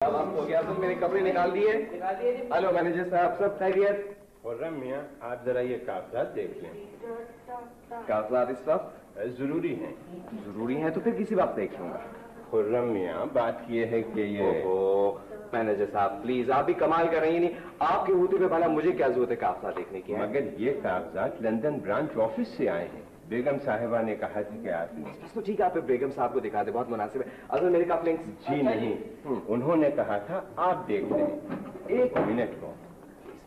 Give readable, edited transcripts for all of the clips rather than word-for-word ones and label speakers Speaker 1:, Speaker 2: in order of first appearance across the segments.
Speaker 1: अब आप हो गया तो मेरे कपड़े निकाल दिए। हेलो मैनेजर साहब, सब खैरियत?
Speaker 2: खुर्रम मियाँ, आप जरा ये कागजात देख लें।
Speaker 1: कागजात इस वक्त
Speaker 2: जरूरी हैं।
Speaker 1: जरूरी हैं तो फिर किसी वक्त देख लूंगा।
Speaker 2: खुर्रम मियाँ, बात ये है कि ये
Speaker 1: मैनेजर साहब प्लीज, आप भी कमाल कर रही हैं। नहीं, आपके होते पे भला मुझे क्या जरूरत है कागजात देखने की?
Speaker 2: मगर ये कागजात लंदन ब्रांच ऑफिस से आए हैं। बेगम साहिबा ने कहा था कि आप
Speaker 1: तो ठीक है, आप बेगम साहब को दिखा दे, बहुत मुनासिब है। अगर मेरे कप लिंक्स
Speaker 2: जी नहीं, उन्होंने कहा था आप देख लें। एक मिनट को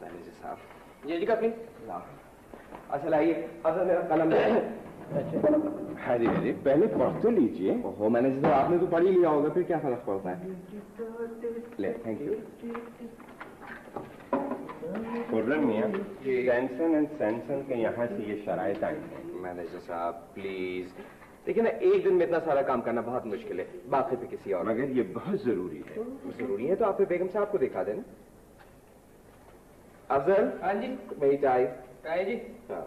Speaker 1: मैनेजर साहब, ये जी कप लिंक। अच्छा लाइए, अगर मेरा कलम
Speaker 2: अरे अरे पहले पढ़ तो लीजिए।
Speaker 1: हो मैनेजर साहब, आपने तो पढ़ ही लिया होगा, फिर क्या फर्क पड़ता है? ले, थैंक यू।
Speaker 2: खुर्रम मियाँ, सैमसन एंड सैमसन के यहाँ से ये शराइत आई हैं।
Speaker 1: मैनेजर साहब प्लीज देखिए ना, एक दिन में इतना सारा काम करना बहुत मुश्किल है, बाकी पे किसी और।
Speaker 2: मगर ये बहुत जरूरी है।
Speaker 1: जरूरी है तो आप बेगम साहब को दिखा देना। अफजल। हाँ जी। मेरी चाय। चाय जी। हाँ।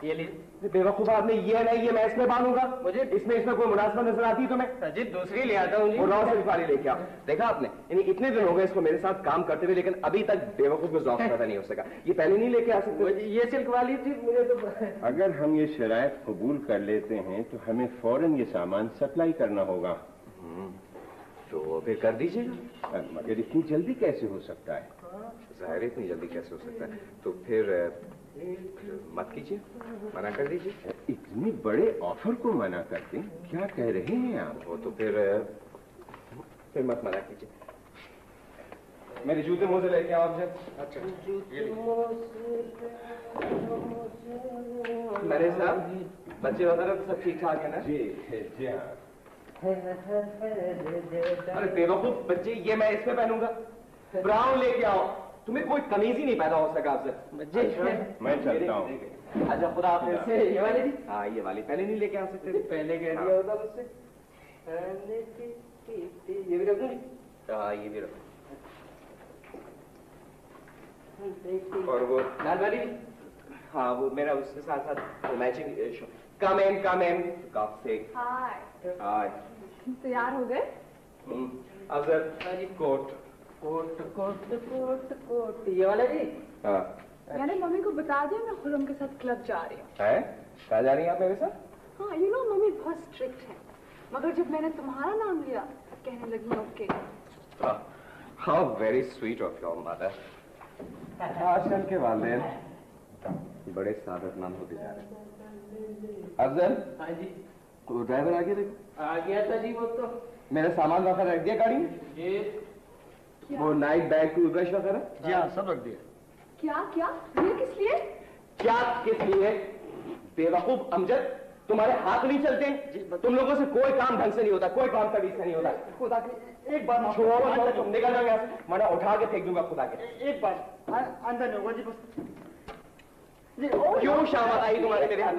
Speaker 1: ये लीजिए। बेवकूफ आदमी, ये नहीं, ये मैं इसमें बांधूंगा। मुझे इसमें कोई मुनासिबत नजर आती है तुम्हें? जी दूसरी ले आता हूँ जी। रॉ से वाली लेके आओ। देखा आपने, यानी इतने दिन हो गए इसको मेरे साथ काम करते हुए, लेकिन अभी तक बेवकूफ को ज़ौक़ पैदा नहीं हो सका। ये पहले नहीं लेके आ सकते? ये सिल्क वाली थी, मुझे तो
Speaker 2: अगर हम ये शराइत कबूल कर लेते हैं तो हमें फौरन ये सामान सप्लाई करना होगा।
Speaker 1: तो फिर कर दीजिएगा।
Speaker 2: मगर इतनी जल्दी कैसे हो सकता है?
Speaker 1: जाहिर है इतनी जल्दी कैसे हो सकता है, तो फिर मत कीजिए, मना कर दीजिए।
Speaker 2: इतने बड़े ऑफर को मना करते क्या कह रहे हैं आप?
Speaker 1: वो तो फिर मत मना कीजिए। मेरे जूते मोजे लेके आओ मुझे। अच्छा मेरे साहब, बच्चे वगैरह तो सब ठीक ठाक है ना?
Speaker 2: जी जी हाँ।
Speaker 1: अरे बेवकूफ बच्चे, ये मैं इसमें पहनूंगा। ब्राउन लेके आओ। तुम्हें कोई तमीज ही नहीं पैदा हो सका आपसे।
Speaker 2: मैं चलता हूँ।
Speaker 1: अच्छा खुदा हाफिज़। ये वाली भी? हाँ ये वाली पहले नहीं लेके आ सकते थे? पहले कह दिया होता मुझसे। ये भी रखूं? हाँ ये भी रखो। और वो लाल वाली भी? हाँ वो मेरा उसके साथ साथ मैचिंग। कम इन काफी। हाय
Speaker 3: तैयार हो गए?
Speaker 1: Afzal coat. Coat coat coat coat ये वाला जी? हाँ।
Speaker 3: मैंने मम्मी को बता दिया मैं खुर्रम के साथ क्लब जा रही हूँ।
Speaker 1: है? कहाँ जा रही हैं आप मेरे साथ?
Speaker 3: हाँ यू नो मम्मी बहुत स्ट्रिक्ट है, मगर जब मैंने तुम्हारा नाम लिया कहने लगी okay.
Speaker 1: How very sweet of your mother. आजकल के वालिदैन बड़े सादतमंद होते जा रहे हैं। अफजल। हाँ जी। तो ड्राइवर आ गया? देखो आ गया था जी। वो तो मेरा सामान वगैरह रख दिया गाड़ी में? ये वो नाइट बैग टूथब्रश वगैरह?
Speaker 4: जी हाँ सब रख दिया।
Speaker 3: क्या क्या ये किस लिए?
Speaker 1: क्या किस लिए? बेवकूफ अमजद, तुम्हारे हाथ नहीं चलते? तुम लोगों से कोई काम ढंग से नहीं होता, कोई काम तमीज से नहीं होता। खुदा की एक बार छोड़ो, तुम निकल जाओ यहाँ से, वरना उठा के फेंक दूंगा खुदा के।
Speaker 4: एक बार अंदर नहीं होगा जी बस।
Speaker 1: क्यों शामत आई तुम्हारे मेरे हाथ?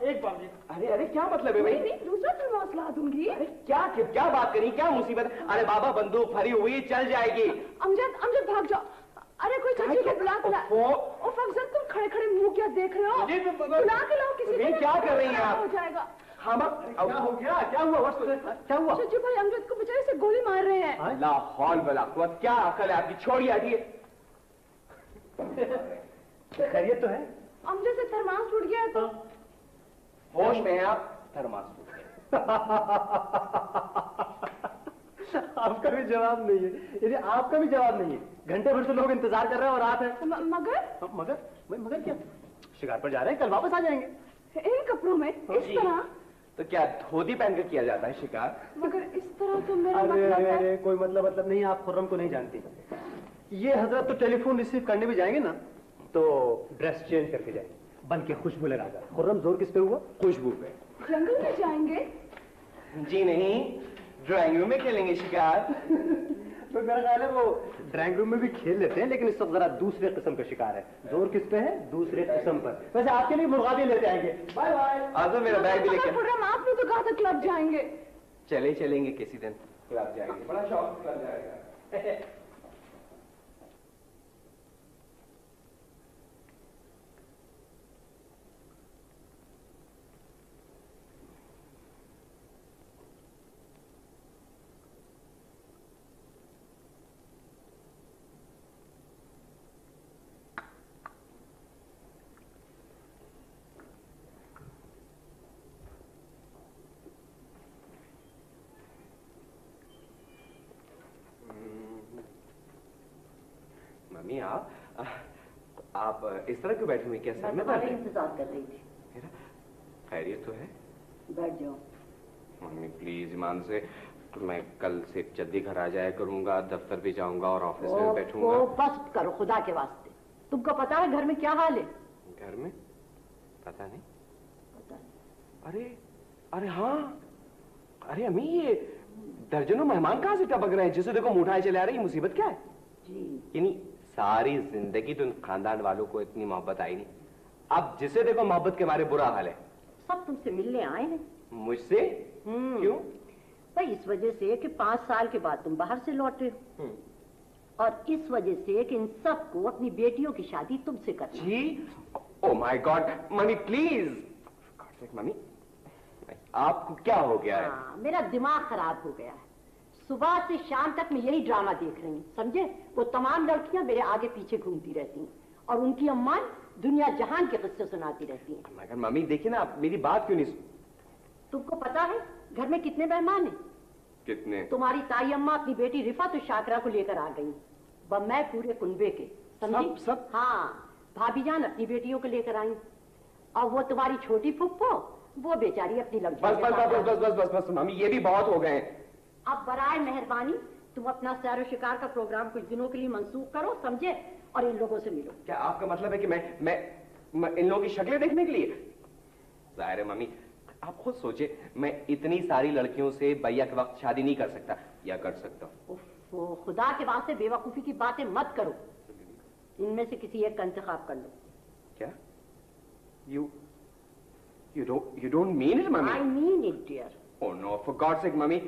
Speaker 4: एक बार जी।
Speaker 1: अरे अरे क्या मतलब है भाई?
Speaker 3: नहीं दूसरा फिर मौसला दूंगी।
Speaker 1: अरे क्या बात करी, क्या मुसीबत? अरे बाबा बंदूक भरी हुई, चल जाएगी।
Speaker 3: अमजद भाग जाओ। अरे कोई चाची को बुला के लाओ। ओ अफजल तुम खड़े खड़े मुंह क्या देख रहे हो? बुला के लाओ किसी को।
Speaker 1: क्या कर रही हैं आप?
Speaker 3: हो जाएगा।
Speaker 1: हाँ क्या हो गया? क्या हुआ? क्या हुआ?
Speaker 3: चाचू भाई अमजद को बेचारे से गोली मार रहे हैं।
Speaker 1: ला हौल वला कुव्वत, क्या अकल है आपकी? छोड़िए हटिए।
Speaker 4: खैरियत तो है?
Speaker 3: अमजद से थर्मास टूट गया है तो
Speaker 1: होश में है आप? थर्मास टूट गया।
Speaker 4: आपका भी जवाब नहीं है। यदि आपका भी जवाब नहीं है, घंटे भर से लोग इंतजार कर रहे हैं और आप हैं। मगर क्या? शिकार पर जा रहे हैं, कल वापस आ जाएंगे।
Speaker 3: इन कपड़ों में इस तरह?
Speaker 1: तो क्या धोती पहन कर किया जाता है शिकार?
Speaker 3: मगर इस तरह तो मेरा मतलब है।
Speaker 4: अरे कोई मतलब नहीं, आप खुर्रम को नहीं जानती। ये हजरत तो टेलीफोन रिसीव करने भी जाएंगे ना तो ड्रेस चेंज करके जाएंगे, बल्कि खुशबू लगाकर। खुर्रम जोर किस पे हुआ?
Speaker 1: खुशबू पे।
Speaker 3: जंगल में जाएंगे?
Speaker 1: जी नहीं, ड्राइंग रूम में खेलेंगे शिकार।
Speaker 4: तो मेरा ख्याल है वो ड्राइंग रूम में भी खेल लेते हैं, लेकिन इस वक्त जरा दूसरे किस्म का शिकार है। जोर किस पे है? दूसरे किस्म पर। वैसे आपके लिए मुर्गा भी लेते आएंगे। Bye bye.
Speaker 1: आज मेरा बैग भी लेके।
Speaker 3: आपने तो कहा था क्लब जाएंगे।
Speaker 1: चलेंगे किसी दिन क्लब जाएंगे, बड़ा शौक क्लब जाएगा। मम्मी आप इस तरह क्यों बैठे हुए? क्या सर में
Speaker 5: तुम्हारा इंतजार कर रही थी।
Speaker 1: मेरा खैरियत तो है?
Speaker 5: बैठ जाओ।
Speaker 1: मम्मी प्लीज ईमान से, मैं कल से जल्दी घर आ जाया करूंगा, दफ्तर भी जाऊंगा और ऑफिस में बैठूंगा।
Speaker 5: बस करो खुदा के वास्ते। तुमको पता है घर में क्या हाल है?
Speaker 1: घर में पता नहीं।
Speaker 5: पता
Speaker 1: नहीं। अरे हाँ, अरे अम्मी ये दर्जनों मेहमान कहाँ से टपक रहे हैं? जिसे देखो मुठाए चले आ रही, मुसीबत क्या है?
Speaker 5: जी
Speaker 1: यानी सारी जिंदगी तो इन खानदान वालों को इतनी मोहब्बत आई नहीं, अब जिसे देखो मोहब्बत के मारे बुरा हाल है।
Speaker 5: सब तुमसे मिलने आए हैं।
Speaker 1: मुझसे? क्यों?
Speaker 5: भाई इस वजह से कि 5 साल के बाद तुम बाहर से लौटे हो, और इस वजह से कि इन सबको अपनी बेटियों की शादी तुमसे करनी।
Speaker 1: जी? Oh my god mummy please. Mummy आपको क्या हो गया है?
Speaker 5: मेरा दिमाग खराब हो गया है। सुबह से शाम तक मैं यही ड्रामा देख रही हूँ, समझे? वो तमाम लड़कियां मेरे आगे पीछे घूमती रहती हैं और उनकी अम्मा दुनिया जहान के किस्से सुनाती रहती हैं।
Speaker 1: मगर मम्मी देखिए ना, आप मेरी बात क्यों नहीं?
Speaker 5: तुमको पता है घर में कितने मेहमान हैं?
Speaker 1: कितने?
Speaker 5: तुम्हारी ताई अम्मा अपनी बेटी रिफत और शाकरा को लेकर आ गई, मैं पूरे कुनबे के, समझी?
Speaker 1: सब?
Speaker 5: हाँ, भाभी जान अपनी बेटियों को लेकर आई, और वो तुम्हारी छोटी फुप्पो, वो बेचारी अपनी लड़की।
Speaker 1: बस बस बस बस बस बस बस मम्मी, ये भी बहुत हो गए।
Speaker 5: अब बराए मेहरबानी तुम अपना सैर शिकार का प्रोग्राम कुछ दिनों के लिए मंसूख करो, समझे? और इन लोगों से मिलो।
Speaker 1: क्या आपका मतलब है कि मैं इन लोगों की शक्लें देखने के लिए? जाहिर है मम्मी, आप खुद सोचे, मैं इतनी सारी लड़कियों से भैया के वक्त शादी नहीं कर सकता, या कर सकता हूँ?
Speaker 5: खुदा के वास्ते बेवकूफी की बातें मत करो, इनमें से किसी एक का इंतखाब कर लो।
Speaker 1: क्या? You don't mean it, mummy?
Speaker 5: I mean it, dear.
Speaker 1: Oh no, for God's sake, mummy,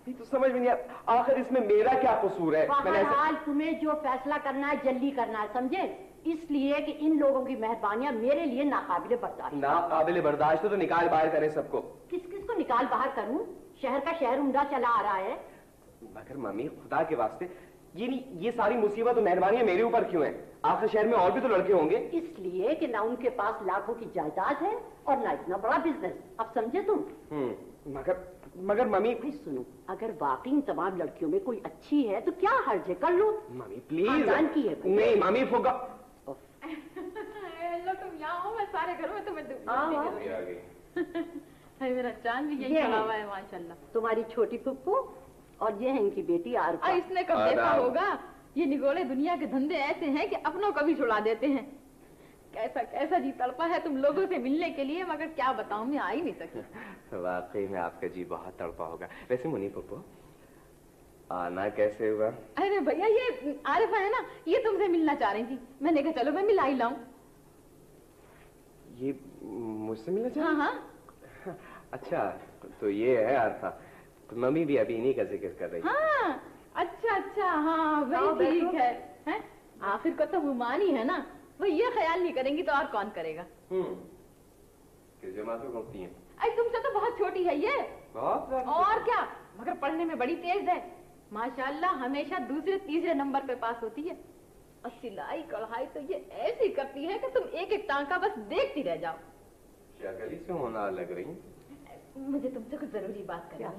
Speaker 1: ये तो समझ में नहीं आता, आखिर इसमें मेरा क्या कसूर है?
Speaker 5: बहरहाल तुम्हें जो फैसला करना है जल्दी करना है, समझे? इसलिए कि इन लोगों की मेहरबानियां मेरे लिए नाकाबिले बर्दाश्त।
Speaker 1: नाकाबिले बर्दाश्त तो निकाल बाहर करें सबको।
Speaker 5: किस किस को निकाल बाहर करूं? शहर का शहर उमड़ा चला आ रहा है।
Speaker 1: मगर मम्मी खुदा के वास्ते, ये सारी मुसीबत और मेहरबानियां मेरे ऊपर क्यों है? आखिर शहर में और भी तो लड़के होंगे।
Speaker 5: इसलिए कि ना उनके पास लाखों की जायदाद है और ना इतना बड़ा बिजनेस। अब समझे तुम?
Speaker 1: मगर मम्मी
Speaker 5: सुनो, अगर वाकई तमाम लड़कियों में कोई अच्छी है तो क्या हर्ज है, कर लो।
Speaker 1: Mummy please.
Speaker 5: खानदान की है।
Speaker 1: नहीं मम्मी फोगा।
Speaker 3: लो तुम यहाँ हो, मैं सारे घरों में तुम्हें मेरा चांद भी यही खड़ा हुआ है माशाल्लाह।
Speaker 5: तुम्हारी छोटी फुप्पू और ये है इनकी बेटी आरफा।
Speaker 3: इसने कब देखा होगा, ये निगोड़े दुनिया के धंधे ऐसे हैं कि अपनों को भी छुड़ा देते हैं। कैसा कैसा जी तड़पा है तुम लोगों से मिलने के लिए, मगर क्या बताऊं, मैं आ ही नहीं सकी।
Speaker 1: वाकई में आपका जी बहुत तड़पा होगा। वैसे मुनी पप्पू, आना कैसे हुआ?
Speaker 3: अरे भैया ये आरिफा है ना, ये तुमसे मिलना चाह रही थी, मैंने कहा चलो मैं मिला ही लाऊं।
Speaker 1: ये मुझसे मिलना चाह?
Speaker 3: हाँ।
Speaker 1: अच्छा तो ये है आरिफा, तो मम्मी भी अभी इन्हीं का जिक्र कर रही।
Speaker 3: हाँ अच्छा हाँ वही ठीक है? आखिर को तो मुमान ही है ना, वो ये ख्याल नहीं करेंगी तो और कौन करेगा?
Speaker 1: किस जमात में पढ़ती हैं?
Speaker 3: अरे तुमसे तो बहुत छोटी है ये।
Speaker 1: बहुत?
Speaker 3: और क्या, मगर पढ़ने में बड़ी तेज है माशाल्लाह, हमेशा दूसरे तीसरे नंबर पे पास होती है। और सिलाई कढ़ाई तो ये ऐसी करती है कि तुम एक एक टांका बस देखती रह जाओ।
Speaker 1: शक्ल से होना लग रही।
Speaker 3: मुझे तुमसे कुछ जरूरी बात करनी है।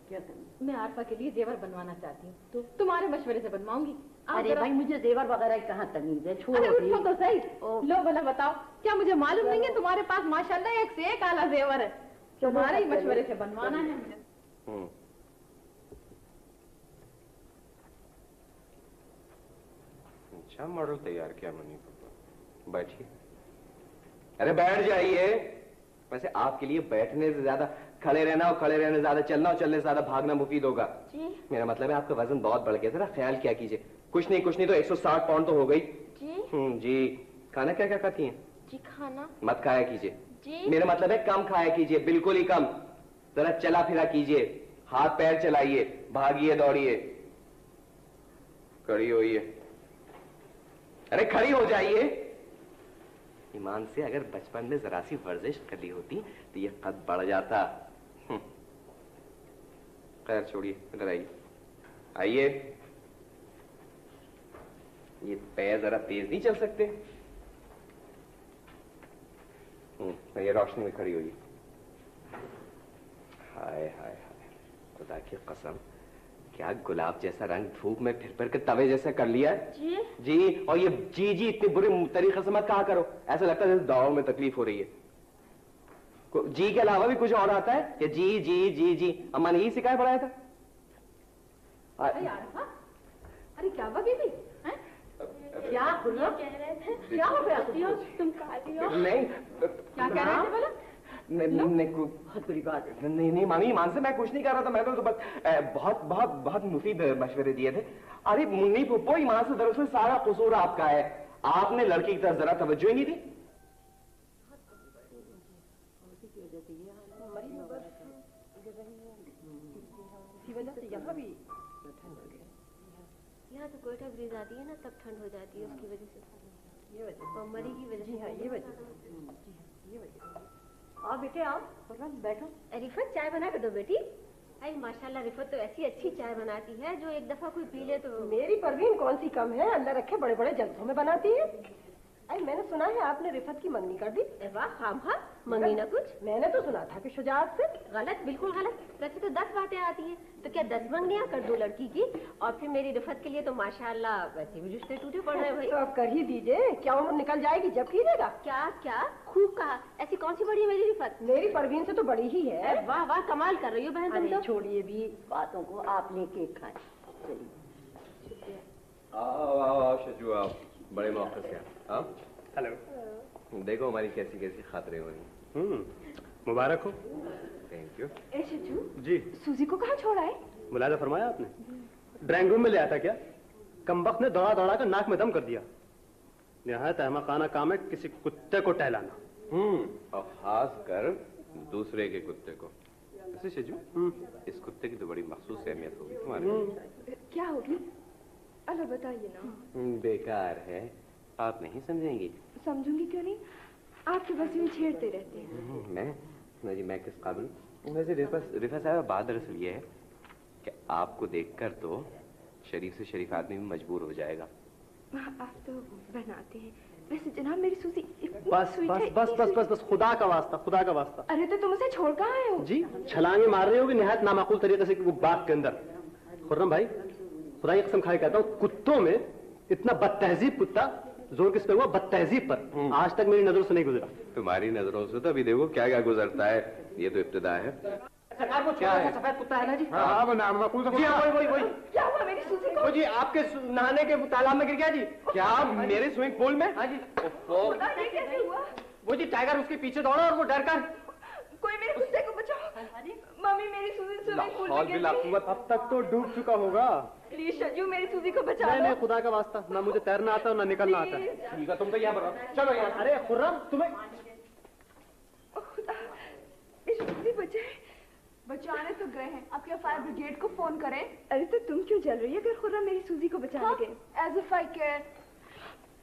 Speaker 5: क्या करना?
Speaker 3: मैं आरफा के लिए जेवर बनवाना चाहती हूँ, तो तुम्हारे मशवरे से बनवाऊंगी।
Speaker 5: अरे भाई मुझे जेवर वगैरह कहाँ तमीज है, छोड़ो।
Speaker 3: अरे उठो तो सही। लो भला बताओ, क्या मुझे मालूम नहीं है तुम्हारे पास माशाल्लाह एक से एक आला जेवर है? तुम्हारे ही मशवरे से बनवाना है मुझे।
Speaker 1: अच्छा मॉडल तैयार किया मनी पापा। बैठिए। अरे बैठ जाइए। वैसे आपके लिए बैठने से ज्यादा खड़े रहना और खड़े रहने से ज्यादा चलना और चलने से ज्यादा भागना मुफीद होगा।
Speaker 3: जी।
Speaker 1: मेरा मतलब है आपका वजन बहुत बढ़ गया, जरा ख्याल क्या कीजिए। कुछ नहीं तो 160 पाउंड तो हो गई।
Speaker 3: जी।
Speaker 1: जी। खाना क्या क्या खाती हैं?
Speaker 3: जी खाना
Speaker 1: मत खाया कीजिए।
Speaker 3: जी।
Speaker 1: मेरा मतलब है कम खाया कीजिए, बिल्कुल ही कम। जरा चला फिरा कीजिए, हाथ पैर चलाइए, भागिए दौड़िए। खड़ी होइए। अरे खड़ी हो जाइए। ईमान से अगर बचपन में जरा सी वर्जिश कर ली होती तो ये कद बढ़ जाता। खैर छोड़िए, इधर आइए। आइए। ये पैर जरा तेज नहीं चल सकते? ये रोशनी में खड़ी हुई। हाय हाय हाय, खुदा की कसम क्या गुलाब जैसा रंग धूप में फिर के तवे जैसे कर लिया है।
Speaker 3: जी
Speaker 1: जी, और ये जी इतने बुरे तरीके से मत कहा करो, ऐसा लगता है जैसे दवाओं में तकलीफ हो रही है। जी के अलावा भी कुछ और आता है या जी जी जी जी? अम्मा ने यही सिखाया पढ़ाया था।
Speaker 3: अरे क्या हुआ बीबी?
Speaker 5: क्या हुआ?
Speaker 3: कह रहे थे
Speaker 5: क्या हो गया?
Speaker 3: तुम काली हो?
Speaker 1: नहीं,
Speaker 3: क्या कह रहे थे बोला?
Speaker 5: बहुत बुरी बात है।
Speaker 1: नहीं मामी, मान से मैं कुछ नहीं कर रहा था, मैं तो बस बहुत बहुत बहुत मुफीद मशवरे दिए थे। अरे मुन्नी पुप्पो, ईमान से दरअसल सारा कसूर आपका है, आपने लड़की की तरफ जरा तवज्जो ही नहीं दी।
Speaker 3: यहाँ तो कोयटा ब्रिज आती है ना, तब ठंड हो जाती है, उसकी वजह से, ये वजह मरी की वजह से।
Speaker 5: ये वजह। आओ बेटे आओ, बैठो।
Speaker 3: रिफत चाय बना के दो बेटी। अरे माशाल्लाह, रिफत तो ऐसी अच्छी चाय बनाती है जो एक दफा कोई पी ले तो।
Speaker 5: मेरी परवीन कौन सी कम है, अल्लाह रखे बड़े बड़े जलसों में बनाती है। अरे मैंने सुना है आपने रिफत की मंगनी कर दी।
Speaker 3: वाह, खाम खा मंगनी ना कुछ।
Speaker 5: मैंने तो सुना था कि शुजात से।
Speaker 3: गलत, बिल्कुल गलत। वैसे तो 10 बातें आती हैं, तो क्या 10 मंगनियां कर दो लड़की की, और फिर मेरी रिफत के लिए तो माशाल्लाह वैसे भी रिश्ते टूटे पड़ रहे भाई।
Speaker 5: तो आप कर ही दीजिए, क्या उम्र निकल जाएगी जब कीजिएगा।
Speaker 3: क्या क्या खूब कहा, ऐसी कौन सी बड़ी है मेरी रिफत?
Speaker 5: मेरी परवीन से तो बड़ी ही है।
Speaker 3: वाह वाह, कमाल कर रही हो बहन तुम तो।
Speaker 5: छोड़िए भी बातों को, आप ले केक खाएं।
Speaker 1: आओ शजू, आओ, बड़े मौके से आओ।
Speaker 4: हेलो।
Speaker 1: देखो हमारी कैसी कैसी खातरें हो रही।
Speaker 4: मुबारक हो।
Speaker 1: Thank you.
Speaker 3: ए शजू
Speaker 4: जी।
Speaker 3: सूजी को कहाँ छोड़ा है?
Speaker 4: मुलाजा फरमाया आपने? ड्राइंग रूम में ले आया था क्या? कमबख्त ने दौड़ा दौड़ा कर नाक में दम कर दिया। निहायत अहमकाना काम है किसी कुत्ते को टहलाना।
Speaker 1: और खास कर दूसरे के कुत्ते को। वैसे शजू, इस कुत्ते की तो बड़ी मखसूस अहमियत होगी तुम्हारे।
Speaker 3: क्या होगी? अल्लाह बताइए ना।
Speaker 1: बेकार है, आप नहीं समझेंगी।
Speaker 3: समझूंगी क्यों नहीं, आपके बस यूं छेड़ते रहते हैं।
Speaker 1: मैं किस काबिल? वैसे रिफा साहब, बात दरअसल ये है कि आपको देखकर तो शरीफ से शरीफ आदमी भी मजबूर हो जाएगा।
Speaker 3: आप तो बनाते हैं। वैसे जनाब, मेरी सूजी इतनी
Speaker 4: बस
Speaker 3: स्वीट
Speaker 4: बस
Speaker 3: है,
Speaker 4: बस बस बस बस, खुदा का वास्ता, खुदा का वास्ता।
Speaker 3: अरे तो तुम उसे छोड़ कहाँ आए हो?
Speaker 4: जी, छलांगे मार रही होगी निहायत नामाकूल तरीके से वो बाग के अंदर। खुर्रम भाई, खुदा की कसम खाए कहता हूँ, कुत्तों में इतना बदतहजीब कुत्ता, जोर किस पे हुआ? बदतहजीब पर। आज तक मेरी नजरों से नहीं गुजरा।
Speaker 1: तुम्हारी नजरों से तो अभी देखो क्या क्या गुजरता है, ये तो इब्तिदा है।
Speaker 5: सरकार वो क्या है? सफेद कुत्ता है ना जी?
Speaker 4: हाँ, वो नामाकूल सा कुत्ता।
Speaker 5: वही।
Speaker 3: क्या हुआ मेरी सूजी को?
Speaker 4: वो जी आपके नहाने के तालाब में गिर गया जी।
Speaker 1: क्या मेरे स्विमिंग पूल में?
Speaker 4: हाँ जी।
Speaker 3: खुदा, ये कैसे हुआ?
Speaker 4: वो जी टाइगर उसके पीछे दौड़ा और वो डर कर।
Speaker 3: कोई मेरे कुत्ते को बचाओ। मम्मी, मेरी सूजी स्विमिंग पूल में गिर गई।
Speaker 4: अब तक तो डूब चुका होगा।
Speaker 3: प्लीज शजू, मेरी सूजी को बचा
Speaker 4: नहीं
Speaker 3: लो।
Speaker 4: नहीं, खुदा का वास्ता, ना मुझे तैरना आता है ना निकलना आता है।
Speaker 1: ठीक है, तुम तो यहाँ पर चलो यहाँ।
Speaker 4: अरे खुर्रम, तुम्हें
Speaker 3: खुदा, मेरी सूजी बचाए। बचाने तो गए हैं, अब क्या फायर ब्रिगेड को फोन करें? अरे तो तुम क्यों जल रही है अगर खुर्रम मेरी सूजी को बचाने गए? As if I care.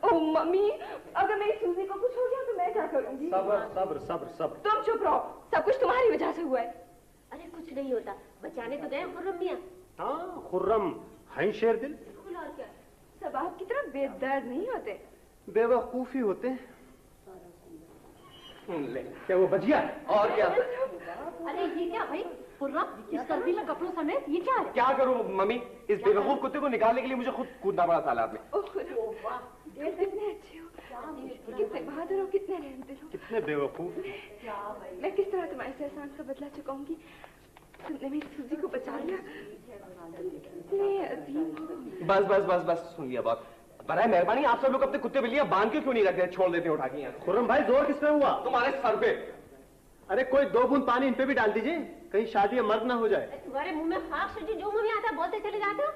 Speaker 3: Oh mummy, अगर मेरी सूजी को कुछ हो गया तो मैं क्या करूंगी?
Speaker 4: सब्र सब्र सब्र सब्र।
Speaker 3: तुम चुप रहो, सब कुछ तुम्हारी वजह से हुआ है।
Speaker 6: अरे कुछ नहीं होता, बचाने तो गए खुर्रम मियां।
Speaker 4: हाँ, खुर्रम है शेर दिल।
Speaker 6: और क्या?
Speaker 3: सब आपकी तरह बेदर्द नहीं होते।
Speaker 4: बेवकूफी होते हैं। क्या वो बच गया?
Speaker 1: और क्या?
Speaker 6: अरे ये क्या भाई, खुर्रम इस सर्दी में कपड़ों समेत, ये क्या है?
Speaker 1: क्या करूं मम्मी, इस बेवकूफ कुत्ते को निकालने के लिए मुझे खुद कूदना पड़ा तालाब में।
Speaker 3: ओह खुदा, कितने अच्छे हो, कितने बहादुर हो, कितने रहमदिल हो।
Speaker 4: कितने बेवकूफ।
Speaker 3: मैं किस तरह तुम्हारे से एहसान का बदला चुकाऊंगी? तुमने मेरी सूजी को बचा लिया, कितने अजीम हो।
Speaker 1: बस बस बस बस, सुन लिया बात। बराए मेहरबानी, आप सब लोग अपने कुत्ते बिल्लियां बांध के क्यों नहीं रखते, छोड़ देते उठा के यहाँ?
Speaker 4: खुर्रम भाई, जोर किस पे हुआ?
Speaker 1: तुम्हारे सर पे।
Speaker 4: अरे कोई 2 बूंद पानी इन पे भी डाल दीजिए, कहीं शादी में मर्द ना हो जाए।
Speaker 6: तुम्हारे मुंह में खाक सजी, जो मुंह में आता है बोलते चले जाते हो।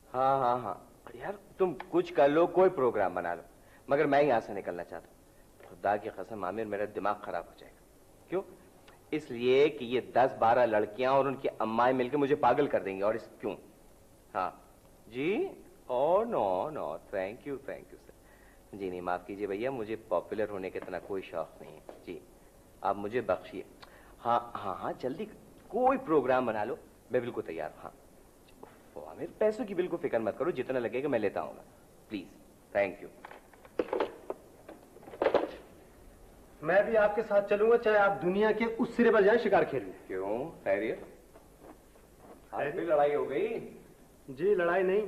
Speaker 1: हाँ, यार तुम कुछ कर लो, कोई प्रोग्राम बना लो, मगर मैं यहाँ से निकलना चाहता हूँ। खुदा की कसम आमिर, मेरा दिमाग खराब हो जाएगा। क्यों? इसलिए कि ये 10-12 लड़कियां और उनकी अम्माएं मिलकर मुझे पागल कर देंगी। और इस क्यों? हाँ जी, oh no, thank you sir. जी नहीं, माफ कीजिए भैया, मुझे पॉपुलर होने का इतना कोई शौक नहीं है जी, आप मुझे बख्शिए। हाँ, जल्दी कोई प्रोग्राम बना लो, मैं बिल्कुल तैयार हूँ। हाँ आमिर, पैसों की बिल्कुल फिक्र मत करो, जितना लगेगा मैं लेता आऊंगा, प्लीज। Thank you.
Speaker 4: मैं भी आपके साथ चलूंगा, चाहे आप दुनिया के उस सिरे पर जाए शिकार खेलने।
Speaker 1: क्यों? खैरियत? फिर लड़ाई हो गई?
Speaker 4: जी लड़ाई नहीं,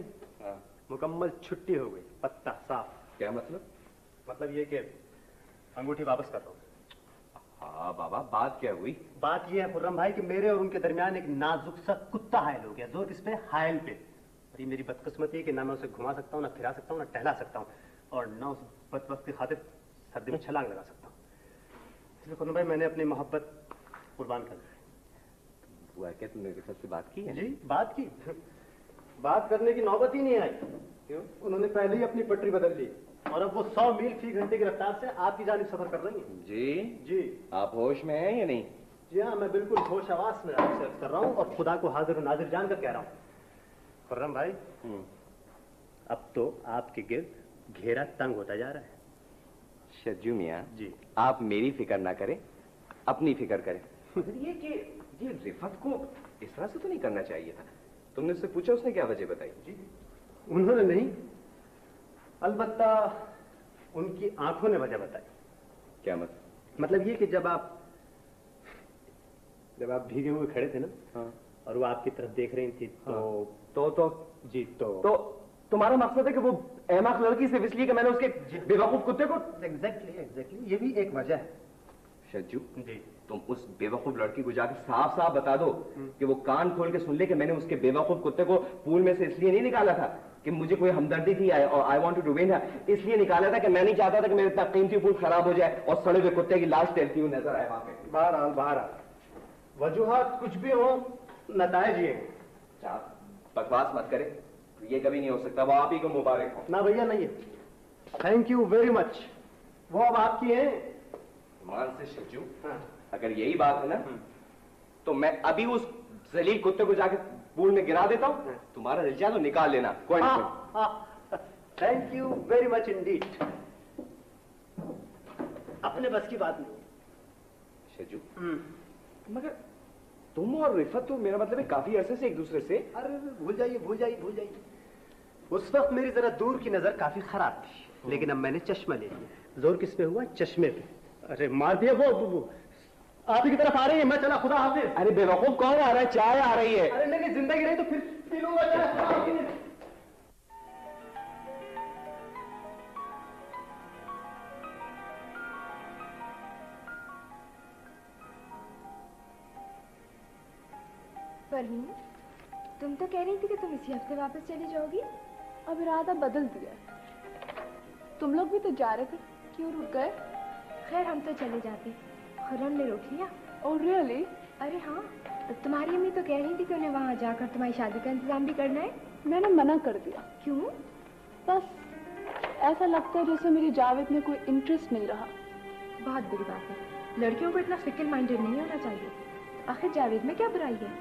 Speaker 4: मुकम्मल छुट्टी हो गई, पत्ता साफ।
Speaker 1: क्या मतलब?
Speaker 4: मतलब ये कि अंगूठी वापस कर दो।
Speaker 1: हाँ बाबा, बात क्या हुई?
Speaker 4: बात ये है खुर्रम भाई कि मेरे और उनके दरमियान एक नाजुक सा कुत्ता हायल हो गया, जोर किस पे? हायल पे। और ये मेरी बदकिस्मती है कि ना मैं उसे घुमा सकता हूँ, ना फिरा सकता हूँ, ना टहला सकता हूँ, और ना उस बदबख्त की खातिर सर्दी में छलांग लगा सकता हूँ। इसलिए खुर्रम भाई मैंने अपनी मोहब्बत कुर्बान कर दी।
Speaker 1: हुआ क्या, तुमने रिफत से बात की है?
Speaker 4: जी बात की। बात करने की नौबत ही नहीं आई। क्यों? उन्होंने पहले ही अपनी पटरी बदल ली और अब वो 100 मील फी घंटे की रफ्तार से आपकी जानिब सफर कर रही हैं।
Speaker 1: जी
Speaker 4: जी।
Speaker 1: आप होश में हैं या नहीं?
Speaker 4: जी हाँ, मैं बिल्कुल होश हवास में आपसे अर्ज कर रहा हूँ और खुदा को हाजिर और नाजिर जानकर कह रहा हूँ। खुर्रम भाई, अब तो आपके गिर्द घेरा तंग होता जा रहा है।
Speaker 1: शज्जू मियाँ
Speaker 4: जी,
Speaker 1: आप मेरी फिक्र ना करें, अपनी फिक्र करें। ये कि ये रिफत को इस तरह से तो नहीं करना चाहिए था। तुमने उससे पूछा, उसने क्या वजह बताई?
Speaker 4: जी उन्होंने नहीं, अलबत्ता उनकी आंखों ने वजह बताई।
Speaker 1: क्या मतलब?
Speaker 4: मतलब ये कि जब आप भीगे हुए खड़े थे ना,
Speaker 1: हाँ।
Speaker 4: और वो आपकी तरफ देख रही थी तो
Speaker 1: तो
Speaker 4: जी
Speaker 1: तो तुम्हारा मकसद है कि वो अहमक लड़की सिर्फ इसलिए कि मैंने उसके बेवकूफ कुत्ते को?
Speaker 4: एग्जैक्टली ये भी एक वजह है।
Speaker 1: शज्जू
Speaker 4: जी,
Speaker 1: तुम उस बेवकूफ लड़की को जाके साफ साफ बता दो कि वो कान खोल के सुन ले कि मैंने उसके बेवकूफ कुत्ते को पूल में से इसलिए नहीं निकाला था कि मुझे कोई हमदर्दी थी और आई वांटेड टू विन हर, इसलिए निकाला था कि मैं नहीं चाहता था कि मेरा इतना कीमती पूल खराब हो जाए और सड़े हुए कुत्ते की लाश तैरती हुई नजर आए वहां पे।
Speaker 4: बहरहाल वजूहात कुछ भी हो, नतायज ये।
Speaker 1: बकवास मत करे, ये कभी नहीं हो सकता। वो आप ही को मुबारक हो।
Speaker 4: ना भैया नहीं है, थैंक यू वेरी मच, वो अब आपकी है।
Speaker 1: मान से शज्जू, अगर यही बात है ना तो मैं अभी उस जलील कुत्ते को जाके पूल में गिरा देता हूँ। तुम्हारा दिल चाहे तो निकाल लेना, कोई नहीं।
Speaker 4: Thank you very much Indeed. अपने बस की बात नहीं।
Speaker 1: शज्जू, मगर तुम और रिफत तो मेरा मतलब है काफी अरसे से एक दूसरे से।
Speaker 4: अरे भूल जाइए। उस वक्त मेरी जरा दूर की नजर काफी खराब थी, लेकिन अब मैंने चश्मा ले लिया। जोर किस पे हुआ? चश्मे पे। अरे मार दिया। वो आप ही की तरफ आ रही है, मैं चला, खुदा हाफिज।
Speaker 1: अरे बेवकूफ कौन आ रहा है? चाय आ रही है।
Speaker 4: अरे नहीं, जिंदगी नहीं तो फिर पी लूंगा चाय।
Speaker 3: परवीन, तुम तो कह रही थी कि तुम इसी हफ्ते वापस चली जाओगी। अब इरादा बदल दिया। तुम लोग भी तो जा रहे थे, क्यों रुक गए? खैर हम तो चले जाते। खुर्रम ने रोक लिया। Oh really? अरे हाँ, तुम्हारी अम्मी तो कह रही थी कि उन्हें वहाँ जाकर तुम्हारी शादी का इंतजाम भी करना है। मैंने मना कर दिया। क्यों? बस ऐसा लगता है जैसे मेरी जावेद में कोई इंटरेस्ट नहीं रहा। बहुत बुरी बात है, लड़कियों को इतना फिकल माइंडेड नहीं होना चाहिए। आखिर जावेद में क्या बुराई है?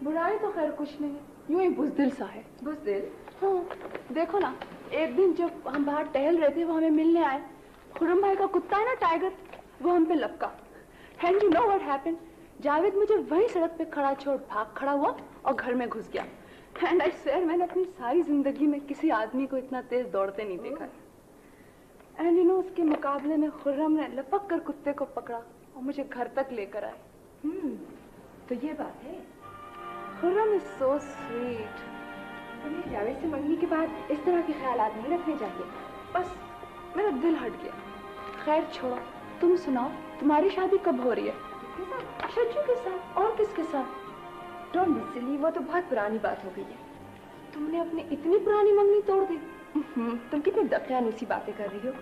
Speaker 3: बुराई तो खैर कुछ नहीं, यूं ही बुज़दिल सा है। बुज़दिल? हाँ, देखो ना, एक दिन जब हम बाहर टहल रहे थे, वो हमें मिलने आए। खुर्रम भाई का कुत्ता है ना टाइगर, वो हम पे लपका। And you know what happened? Javed मुझे वहीं सड़क पे खड़ा छोड़ भाग खड़ा हुआ और घर में घुस गया। एंड आई स्वेयर, मैंने अपनी सारी जिंदगी में किसी आदमी को इतना तेज दौड़ते नहीं देखा। एंड यू नो, उसके मुकाबले में खुर्रम ने लपक कर कुत्ते को पकड़ा और मुझे घर तक लेकर आए। तो ये बात है। Khurram is so sweet. तुम्हें जावेद से मंगनी के बाद इस तरह के ख्यालात नहीं रखने चाहिए। बस मेरा दिल हट गया। खैर छोड़ो, तुम सुनाओ, तुम्हारी शादी कब हो रही है? शज्जू के साथ। और किसके साथ? डोंट बी सिली, वो तो बहुत पुरानी बात हो गई है। तुमने अपनी इतनी पुरानी मंगनी तोड़ दी? तुम कितनी दकियानूसी बातें कर रही हो।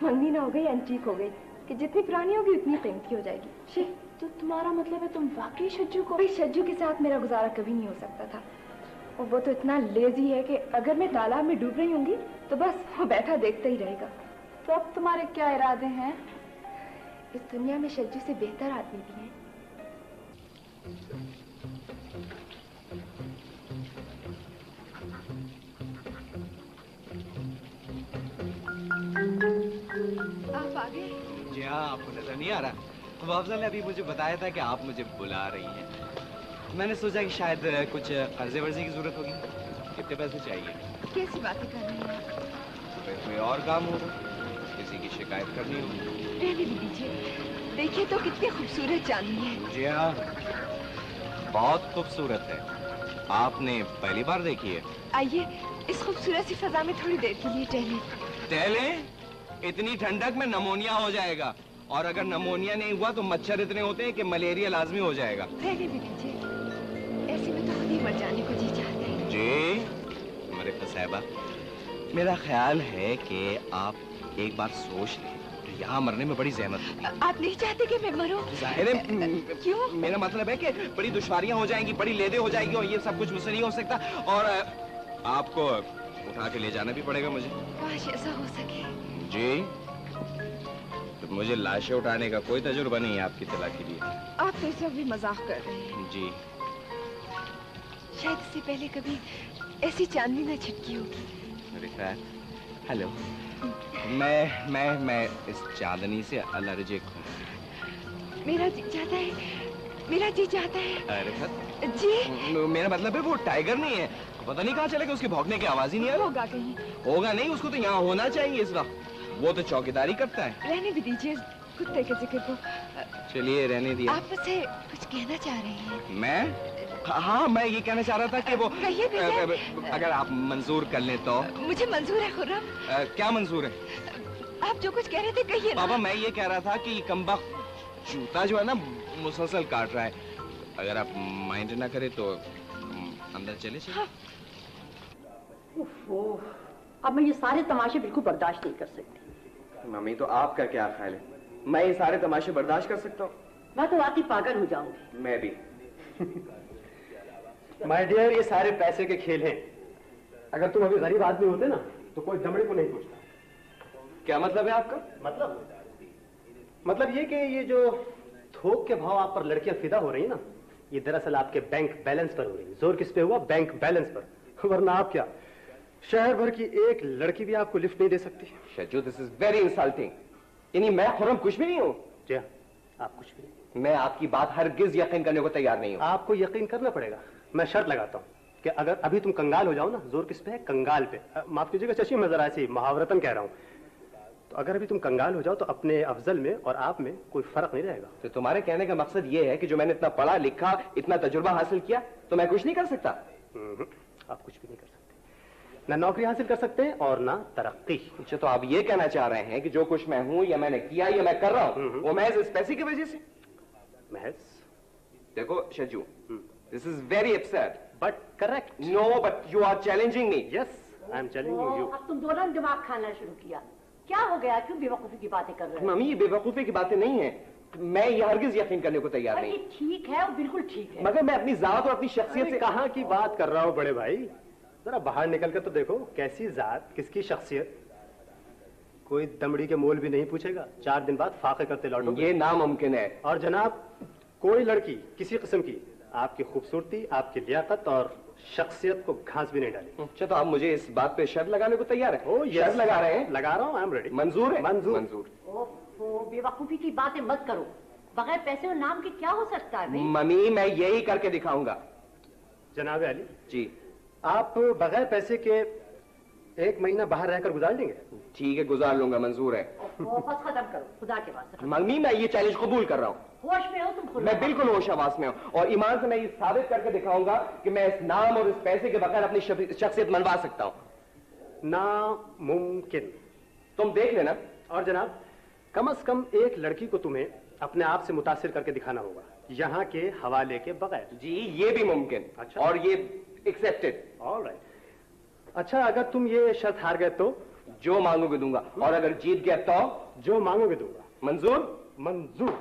Speaker 3: मंगनी ना हो गई एंटीक हो गई कि जितनी पुरानी होगी उतनी कीमती हो जाएगी। तो तुम्हारा मतलब है तुम वाकई शज्जू को? भाई शज्जू के साथ मेरा गुजारा कभी नहीं हो सकता था। और वो तो इतना लेजी है कि अगर मैं तालाब में डूब रही होंगी तो बस वो बैठा देखता ही रहेगा। तो अब तुम्हारे क्या इरादे हैं? इस दुनिया में शज्जू से बेहतर आदमी भी हैं। आप आ गए?
Speaker 7: जी हाँ, आपको नजर नहीं आ रहा? तो अफजल ने अभी मुझे बताया था कि आप मुझे बुला रही हैं। मैंने सोचा कि शायद कुछ कर्जे वर्जे की जरूरत होगी। कितने पैसे चाहिए?
Speaker 3: कैसी बातें कर रही हैं?
Speaker 7: फिर कोई और काम होगा, किसी की शिकायत करनी होगी।
Speaker 3: रहने दीजिए, देखिए तो कितनी खूबसूरत चांदनी है।
Speaker 7: जी हाँ, बहुत खूबसूरत है। आपने पहली बार देखी है?
Speaker 3: आइए इस खूबसूरत सी फजा में थोड़ी देर के लिए टहलें।
Speaker 7: टहलें? इतनी ठंडक में नमोनिया हो जाएगा, और अगर नमोनिया नहीं हुआ तो मच्छर इतने होते हैं कि मलेरिया लाजमी हो जाएगा।
Speaker 3: रहने भी दीजिए, ऐसे में तो खुद ही मर जाने को जी चाहते हैं।
Speaker 7: जी मरिफा साहिबा, मेरा ख्याल है कि आप एक बार सोच लें, यहाँ मरने में बड़ी जहमत होगी।
Speaker 3: आप नहीं चाहते कि मैं मरूं?
Speaker 7: जाहिर है।
Speaker 3: क्यों?
Speaker 7: मेरा मतलब है कि बड़ी दुश्वारियां हो जाएंगी, बड़ी लेदे हो जाएगी, और ये सब कुछ मुझसे नहीं हो सकता, और आपको उठा के ले जाना भी पड़ेगा मुझे।
Speaker 3: काश ऐसा हो सके।
Speaker 7: जी, तो मुझे लाशें उठाने का कोई तजुर्बा नहीं है आपकी तला के लिए।
Speaker 3: आप तो इस वक्त भी मजाक कर रहे हैं।
Speaker 7: जी,
Speaker 3: शायद इससे पहले कभी ऐसी चांदनी न छिटकी होगी।
Speaker 7: रिफा, हेलो। मैं इस चांदनी से एलर्जिक हूँ।
Speaker 3: मेरा जी चाहता है।
Speaker 7: रिफा
Speaker 3: जी,
Speaker 7: मेरा मतलब है वो टाइगर नहीं है, पता नहीं कहाँ चले गए, उसके भौंकने की आवाज ही नहीं आ रही।
Speaker 3: होगा कहीं।
Speaker 7: होगा नहीं, उसको तो यहाँ होना चाहिए इस वक्त, वो तो चौकीदारी करता है।
Speaker 3: रहने भी दीजिए कुत्ते के जिक्र को।
Speaker 7: चलिए रहने दिया।
Speaker 3: आप मुझसे कुछ कहना चाह रहे हैं?
Speaker 7: मैं? हाँ, मैं ये कहना चाह रहा था कि वो
Speaker 3: कहिए भी
Speaker 7: अगर आप मंजूर कर लें तो।
Speaker 3: मुझे मंजूर है खुर्रम।
Speaker 7: क्या मंजूर है?
Speaker 3: आप जो कुछ कह रहे थे कहिए ना।
Speaker 7: बाबा मैं ये कह रहा था कि कमबख्त जूता जो है ना मुसलसल काट रहा है, अगर आप माइंड ना करें तो अंदर चले चले।
Speaker 3: हाँ।
Speaker 5: अब मैं ये सारे तमाशे बिल्कुल बर्दाश्त नहीं कर सकती।
Speaker 1: मम्मी तो आपका क्या ख्याल है? मैं ये सारे तमाशे बर्दाश्त कर सकता हूँ?
Speaker 5: मैं तो वाकई पागल हो जाऊंगी।
Speaker 1: मैं भी।
Speaker 4: माय डियर, ये सारे पैसे के खेल हैं। अगर तुम अभी गरीब आदमी होते ना तो कोई दमड़े को नहीं पूछता।
Speaker 1: क्या मतलब है आपका?
Speaker 4: मतलब ये कि ये जो थोक के भाव आप पर लड़कियां फिदा हो रही है ना, ये दरअसल आपके बैंक बैलेंस पर हो रही है। जोर किस पे हुआ? बैंक बैलेंस पर। वरना आप क्या, शहर भर की एक लड़की भी आपको लिफ्ट नहीं दे सकती।
Speaker 1: शजू, दिस इज वेरी इंसल्टिंग। यानी मैं खुर्रम कुछ भी नहीं हूँ?
Speaker 4: जी हाँ, आप कुछ भी नहीं।
Speaker 1: मैं आपकी बात हरगिज यकीन करने को तैयार नहीं हूँ।
Speaker 4: आपको यकीन करना पड़ेगा। मैं शर्त लगाता हूँ कि अगर अभी तुम कंगाल हो जाओ ना, जोर किस पे है? कंगाल पे। माफ कीजिएगा चची, मैं जरा ऐसी मुहावरतन कह रहा हूँ। तो अगर अभी तुम कंगाल हो जाओ तो अपने अफजल में और आप में कोई फर्क नहीं रहेगा।
Speaker 1: तो तुम्हारे कहने का मकसद ये है कि जो मैंने इतना पढ़ा लिखा, इतना तजुर्बा हासिल किया, तो मैं कुछ नहीं कर सकता?
Speaker 4: आप कुछ भी नहीं कर सकते, ना नौकरी हासिल कर सकते हैं और ना तरक्की।
Speaker 1: अच्छा, तो आप ये कहना चाह रहे हैं कि जो कुछ मैं हूं या मैंने किया या मैं कर रहा हूं वो महज इस पैसे की वजह से?
Speaker 4: महज?
Speaker 1: देखो Shaju, this is very upset
Speaker 4: but correct.
Speaker 1: No, but you are challenging me.
Speaker 4: Yes, I am challenging you.
Speaker 5: अब तुम दोनों ने दिमाग खाना शुरू किया। क्या हो गया? क्यों बेवकूफी की बातें कर रहे हो?
Speaker 1: मम्मी, ये बेवकूफी की बातें नहीं है। मैं ये हरगिज यकीन करने को तैयार नहीं।
Speaker 5: ये ठीक है और बिल्कुल ठीक है,
Speaker 1: मगर मैं अपनी जात और अपनी शख्सियत से
Speaker 4: कहाँ की बात कर रहा हूँ बड़े भाई? जरा बाहर निकल कर तो देखो, कैसी जात, किसकी शख्सियत। कोई दमड़ी के मोल भी नहीं पूछेगा, 4 दिन बाद फाके करते लौटो।
Speaker 1: ये नामुमकिन है।
Speaker 4: और जनाब, कोई लड़की किसी किस्म की आपकी खूबसूरती, आपकी लियाकत और शख्सियत को घास भी नहीं डाली।
Speaker 1: अच्छा, तो आप मुझे इस बात पे शर्त लगाने को तैयार है? शर्त लगा रहे हैं?
Speaker 4: लगा रहा हूँ, आई एम रेडी।
Speaker 1: मंजूर है?
Speaker 4: मंजूर।
Speaker 5: ओहो, बेवकूफी की बातें मत करो। बगैर पैसे और नाम के क्या हो सकता है?
Speaker 1: मम्मी, मैं यही करके दिखाऊंगा।
Speaker 4: जनाब अली
Speaker 1: जी,
Speaker 4: आप बगैर पैसे के 1 महीना बाहर रहकर गुजार लेंगे?
Speaker 1: ठीक है, गुजार लूंगा, मंजूर है।
Speaker 5: बस खत्म करो, खुदा के वास्ते।
Speaker 1: मम्मी, मैं ये चैलेंज कबूल कर रहा हूँ।
Speaker 5: होश में हो तुम?
Speaker 1: मैं बिल्कुल होश हवास में हूँ, और ईमान से मैं ये साबित करके दिखाऊंगा कि मैं इस नाम और इस पैसे के बगैर अपनी शख्सियत मनवा सकता हूँ।
Speaker 4: नामुमकिन।
Speaker 1: तुम देख लेना।
Speaker 4: और जनाब, कम से कम एक लड़की को तुम्हें अपने आप से मुतासिर करके दिखाना होगा, यहाँ के हवाले के बगैर।
Speaker 1: जी, ये भी मुमकिन।
Speaker 4: अच्छा।
Speaker 1: और ये एक्सेप्टेड।
Speaker 4: ऑलराइट। अच्छा, अगर तुम ये शर्त हार गए तो?
Speaker 1: जो मांगोगे दूंगा, और अगर जीत गया तो?
Speaker 4: जो मांगोगे दूंगा।
Speaker 1: मंजूर?
Speaker 4: मंजूर।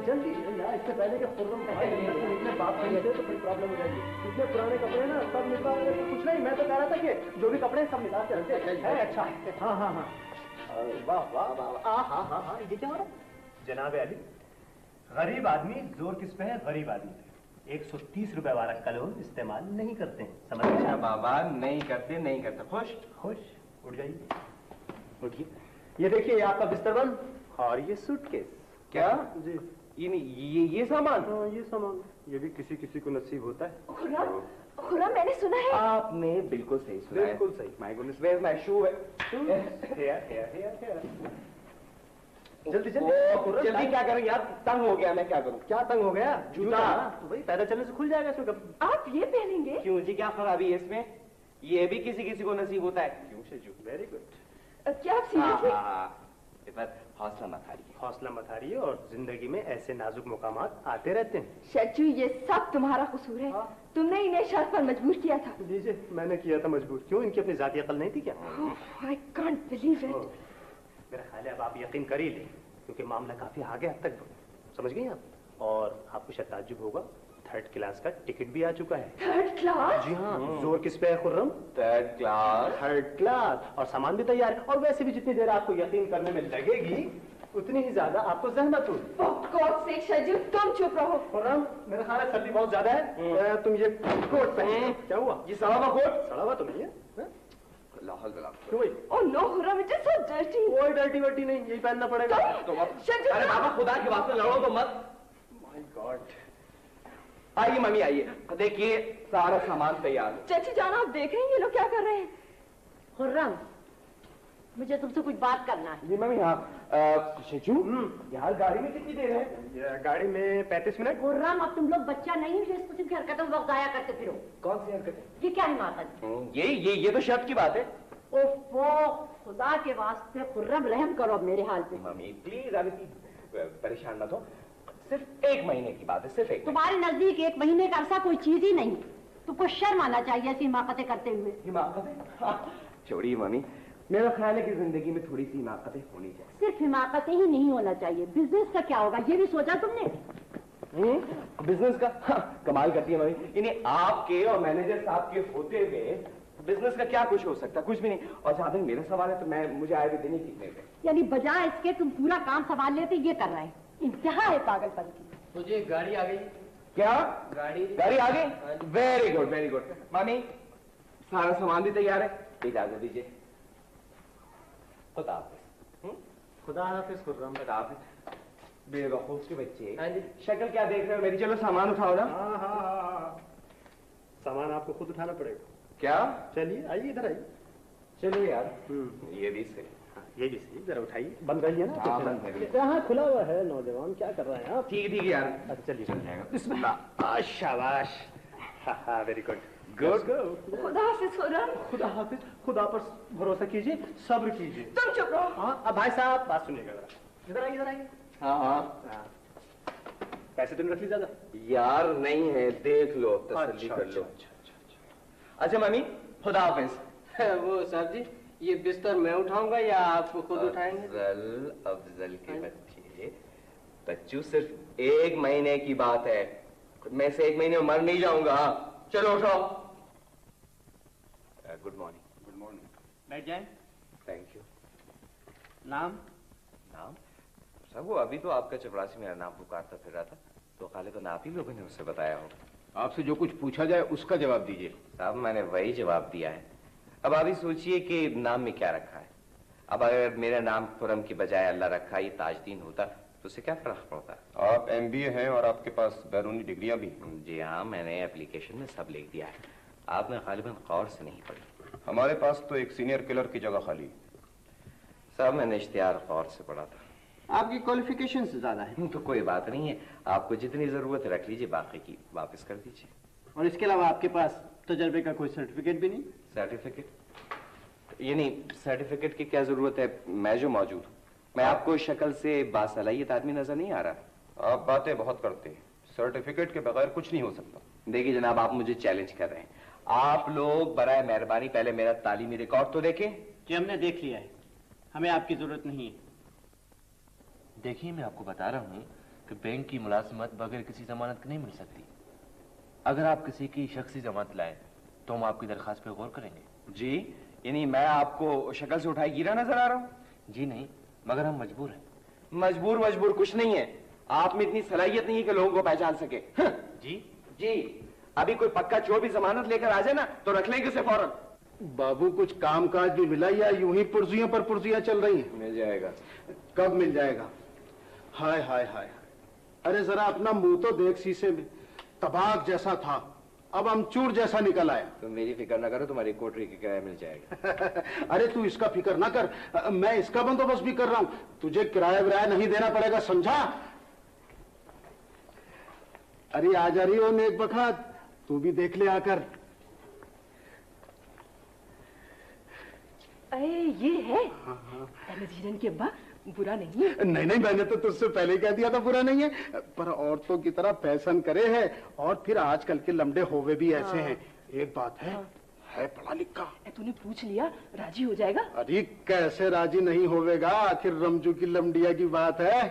Speaker 4: जल्दी यार, इससे पहले कि खुर्रम भाई इतने बात कर लेते तो फिर प्रॉब्लम हो जाएगी। इतने पुराने कपड़े ना सब निकाल, कुछ नहीं, मैं तो कह रहा था कि जो भी कपड़े सब निकाल के रखते हैं। अच्छा, हाँ हाँ हाँ, वाह वाह वाह, हाँ हाँ हाँ, ये क्या हो रहा है? जनाब अली, गरीब आदमी जोर किस पे है? गरीब आदमी पे 130 रुपए वाला कलोन इस्तेमाल नहीं करते हैं, समझ गए?
Speaker 1: बाबा, नहीं करते, नहीं करते। खुश?
Speaker 4: खुश? उठ जाइए, उठिए। ये देखिए आपका बिस्तर बंद और ये सूटकेस।
Speaker 1: क्या
Speaker 4: जी?
Speaker 1: ये सामान?
Speaker 4: ये सामान, ये भी किसी किसी को नसीब होता है।
Speaker 3: खुर्रम, मैंने सुना है।
Speaker 1: आपने बिल्कुल सही सुना है।
Speaker 4: बिल्कुल सही।
Speaker 1: My goodness, where my shoe?
Speaker 4: जल्दी
Speaker 1: जल्दी क्या करें यार, तंग हो गया मैं, क्या करूं?
Speaker 4: क्या तंग हो गया? जूता तो भाई पैदल चलने से खुल जाएगा इसमें कब।
Speaker 3: आप ये पहनेंगे?
Speaker 1: क्यों जी, क्या खराबी है इसमें? ये भी किसी किसी को नसीब होता है। क्यों शजू?
Speaker 4: Very good.
Speaker 3: क्या आप सीरियसली?
Speaker 1: इस बार हौसला मत हारिए।
Speaker 4: हौसला मत हारिए, और जिंदगी में ऐसे नाजुक मुकामात आते रहते हैं।
Speaker 3: शज्जू, ये सब तुम्हारा कसूर है। तुमने इन्हें शर्त पर मजबूर किया था।
Speaker 4: लीजिए, मैंने किया था मजबूर। क्यों, इनकी अपनी जाती अकल नहीं थी क्या?
Speaker 3: I can't believe it.
Speaker 4: मेरा ख्याल है अब आप यकीन कर ही लें, क्योंकि मामला काफी आगे हद तक समझ गई आप। और आपको शायद ताज्जुब होगा, 3rd क्लास का टिकट भी आ चुका है।
Speaker 3: 3rd class?
Speaker 4: जी हाँ। जोर किस पे है Khurram?
Speaker 1: 3rd class.
Speaker 4: 3rd class, और सामान भी तैयार है। और वैसे भी जितनी देर आपको यकीन करने में लगेगी उतनी ही ज्यादा आपको जहमत होगी।
Speaker 3: For God's sake, शज्जू, तुम चुप रहो।
Speaker 4: खुर्रम, मेरा ख्याल है सर्दी बहुत ज्यादा है, तुम ये कोट पहनो। क्या हुआ?
Speaker 1: ये सड़ा हुआ कोट?
Speaker 4: सड़ा हुआ तो नहीं है? क्यों भाई?
Speaker 3: Oh no, Khurram, it is so dirty.
Speaker 4: कोई डर्टी वर्टी नहीं, यही पहनना पड़ेगा।
Speaker 3: शज्जू,
Speaker 1: अरे बाबा, खुदा के वास्ते लड़ो तो मत।
Speaker 4: My God.
Speaker 1: आइए मम्मी, आइए, देखिए सारा सामान तैयार है।
Speaker 3: चाची जान, आप देख रहे हैं ये लोग क्या कर रहे हैं?
Speaker 5: खुर्रम, मुझे तुमसे कुछ बात करना है।
Speaker 1: जी मम्मी। हाँ शजू, यार गाड़ी में कितनी देर है?
Speaker 4: गाड़ी में 35 मिनट।
Speaker 5: खुर्रम, अब तुम लोग बच्चा नहीं हो जो इस किस्म की हरकतों में वक्त जाया करते फिरो।
Speaker 1: कौन सी हरकत?
Speaker 5: ये क्या हिमाकत?
Speaker 1: ये तो शर्त की बात है।
Speaker 5: ओफो, खुदा के वास्ते खुर्रम, रहम करो अब मेरे हाल पे।
Speaker 1: मम्मी प्लीज, अब इतनी परेशान मत हो। सिर्फ 1 महीने की बात है, सिर्फ 1
Speaker 5: तुम्हारे नजदीक 1 महीने का अरसा कोई चीज ही नहीं। तुमको शर्म आना चाहिए ऐसी हिमाकतें करते हुए।
Speaker 1: हिमाकतें? छोड़िए मम्मी, मेरा ख्याल है कि जिंदगी में थोड़ी सी हिमाकतें होनी चाहिए।
Speaker 5: सिर्फ हिमाकतें ही नहीं होना चाहिए, बिजनेस का क्या होगा ये भी सोचा तुमने?
Speaker 1: बिजनेस का? कमाल करती है मम्मी। इन्हें आपके और मैनेजर साहब के होते हुए बिजनेस का क्या कुछ हो सकता? कुछ भी नहीं। और जहां तक मेरा सवाल है तो मुझे आए भी दिन ही कितने थे।
Speaker 5: यानी बजाय इसके तुम पूरा काम संभाल लेते, ये कर रहे हैं। इंतहा है पागलपन की।
Speaker 8: मुझे गाड़ी आ गई।
Speaker 1: क्या?
Speaker 8: गाड़ी
Speaker 1: आ गई? Very good, very good. मामी, सारा सामान भी तैयार है, इजाजत दीजिए। खुदा हाफिज।
Speaker 4: खुदा हाफिज खुर्रम।
Speaker 1: खुदा हाफिज। बेवकूफ के बच्चे।
Speaker 8: हाँ जी।
Speaker 1: शक्ल क्या देख रहे हो मेरी? चलो सामान उठाओ ना।
Speaker 4: हाँ। सामान आपको खुद उठाना पड़ेगा।
Speaker 1: क्या?
Speaker 4: चलिए आइए, इधर आइए।
Speaker 1: चलिए यार, ये भी सही।
Speaker 4: ये भी सही, जरा उठाइए। बंद रहिए ना।
Speaker 1: हाँ, बंद करिए।
Speaker 4: यहाँ खुला हुआ है। नौजवान क्या कर रहे हैं आप?
Speaker 1: ठीक है यार।
Speaker 4: अच्छा चलिए, चल जाएगा। बिस्मिल्लाह। शाबाश। हाँ, वेरी गुड।
Speaker 1: गुड।
Speaker 3: खुदा हाफिज खुर्रम।
Speaker 4: खुदा हाफिज। खुदा पर भरोसा कीजिए, सब्र कीजिए।
Speaker 3: तुम चुप रहो।
Speaker 4: हाँ, अब भाई साहब बात सुनिएगा जरा। इधर आइए, इधर आइए।
Speaker 1: हाँ।
Speaker 4: पैसे तो नहीं रख ली ज्यादा?
Speaker 1: यार नहीं है, देख लो, तसल्ली कर लो। अच्छा मम्मी, खुदा हाफिज।
Speaker 8: वो सर जी, ये बिस्तर मैं उठाऊंगा या आप खुद उठाएंगे?
Speaker 1: अफजल के बच्चू, सिर्फ 1 महीने की बात है। मैं से 1 महीने में मर नहीं जाऊंगा। चलो उठाओ। Good morning.
Speaker 8: Good morning. बैठ जाए।
Speaker 1: Thank you.
Speaker 8: नाम?
Speaker 1: नाम? सब वो अभी तो आपका चपरासी मेरा नाम पुकारता फिर रहा था, तो गालिबन आप ही लोगों ने उससे बताया होगा।
Speaker 2: आपसे जो कुछ पूछा जाए उसका जवाब दीजिए।
Speaker 1: साहब, मैंने वही जवाब दिया है। अब आप ही सोचिए कि नाम में क्या रखा है। अब अगर मेरा नाम खुर्रम की बजाय अल्लाह रखा ये ताजदीन होता तो उससे क्या फर्क पड़ता?
Speaker 2: आप MBA हैं और आपके पास बैरूनी डिग्रियां भी।
Speaker 1: जी हाँ, मैंने एप्लीकेशन में सब लिख दिया है। आपने गालिबन गौर से नहीं पढ़ी।
Speaker 2: हमारे पास तो एक सीनियर किलर की जगह खाली है।
Speaker 1: साहब, मैंने इश्तिहार गौर से पढ़ा था।
Speaker 8: आपकी क्वालिफिकेशन से ज्यादा है।
Speaker 1: तो कोई बात नहीं है, आपको जितनी जरूरत है रख लीजिए, बाकी की वापस कर दीजिए।
Speaker 8: और इसके अलावा आपके पास तजर्बे का कोई सर्टिफिकेट भी नहीं?
Speaker 1: सर्टिफिकेट? ये नहीं, सर्टिफिकेट की क्या जरूरत है, मैं जो मौजूद हूँ। मैं आपको शक्ल से बासलाहियत आदमी नजर नहीं आ रहा?
Speaker 2: आप बातें बहुत करते हैं, सर्टिफिकेट के बगैर कुछ नहीं हो सकता।
Speaker 1: देखिए जनाब, आप मुझे चैलेंज कर रहे हैं। आप लोग बराए मेहरबानी पहले मेरा तालीमी रिकॉर्ड तो देखें।
Speaker 8: जी हमने देख लिया है, हमें आपकी जरूरत नहीं है।
Speaker 9: देखिए, मैं आपको बता रहा हूँ कि बैंक की मुलाजमत बगैर किसी जमानत के नहीं मिल सकती। अगर आप किसी की शख्सी जमानत लाएं तो हम आपकी दरखास्त पे गौर करेंगे।
Speaker 1: जी, यानी मैं आपको शक्ल से उठाई गिरा नजर आ रहा हूँ?
Speaker 9: जी नहीं, मगर हम मजबूर हैं।
Speaker 1: मजबूर कुछ नहीं है। आप में इतनी सलाहियत नहीं है कि लोगों को पहचान सके।
Speaker 9: जी
Speaker 1: जी, अभी कोई पक्का चोर भी जमानत लेकर आ जाए ना तो रख लेंगे उसे फौरन।
Speaker 10: बाबू कुछ काम काज भी मिला या यूं ही पुर्जियों पर पुर्जियां चल रही हैं?
Speaker 1: मिल जाएगा।
Speaker 10: कब मिल जाएगा? हाय हाय हाय, अरे जरा अपना मुंह तो देख शीशे में, तबाक जैसा था अब अमचूर जैसा निकल आया।
Speaker 1: तुम मेरी फिक्र ना करो, तुम्हारी कोठरी की किराया मिल जाएगा।
Speaker 10: अरे तू इसका फिक्र ना कर, मैं इसका बंदोबस्त भी कर रहा हूं, तुझे किराया विराया नहीं देना पड़ेगा, समझा? अरे आ जा रही हो नेक बखत, तू भी देख ले आकर।
Speaker 11: अरे ये है नजीरन के अब्बा, बुरा नहीं है।
Speaker 10: नहीं नहीं, मैंने तो तुझसे पहले कह दिया था बुरा नहीं है, पर औरतों की तरह फैशन करे है, और फिर आजकल के लमडे होवे भी ऐसे हैं। एक बात है पढ़ा लिखा।
Speaker 11: तूने पूछ लिया, राजी हो जाएगा?
Speaker 10: अरे कैसे राजी नहीं होवेगा, आखिर रमजू की लमडिया की बात है।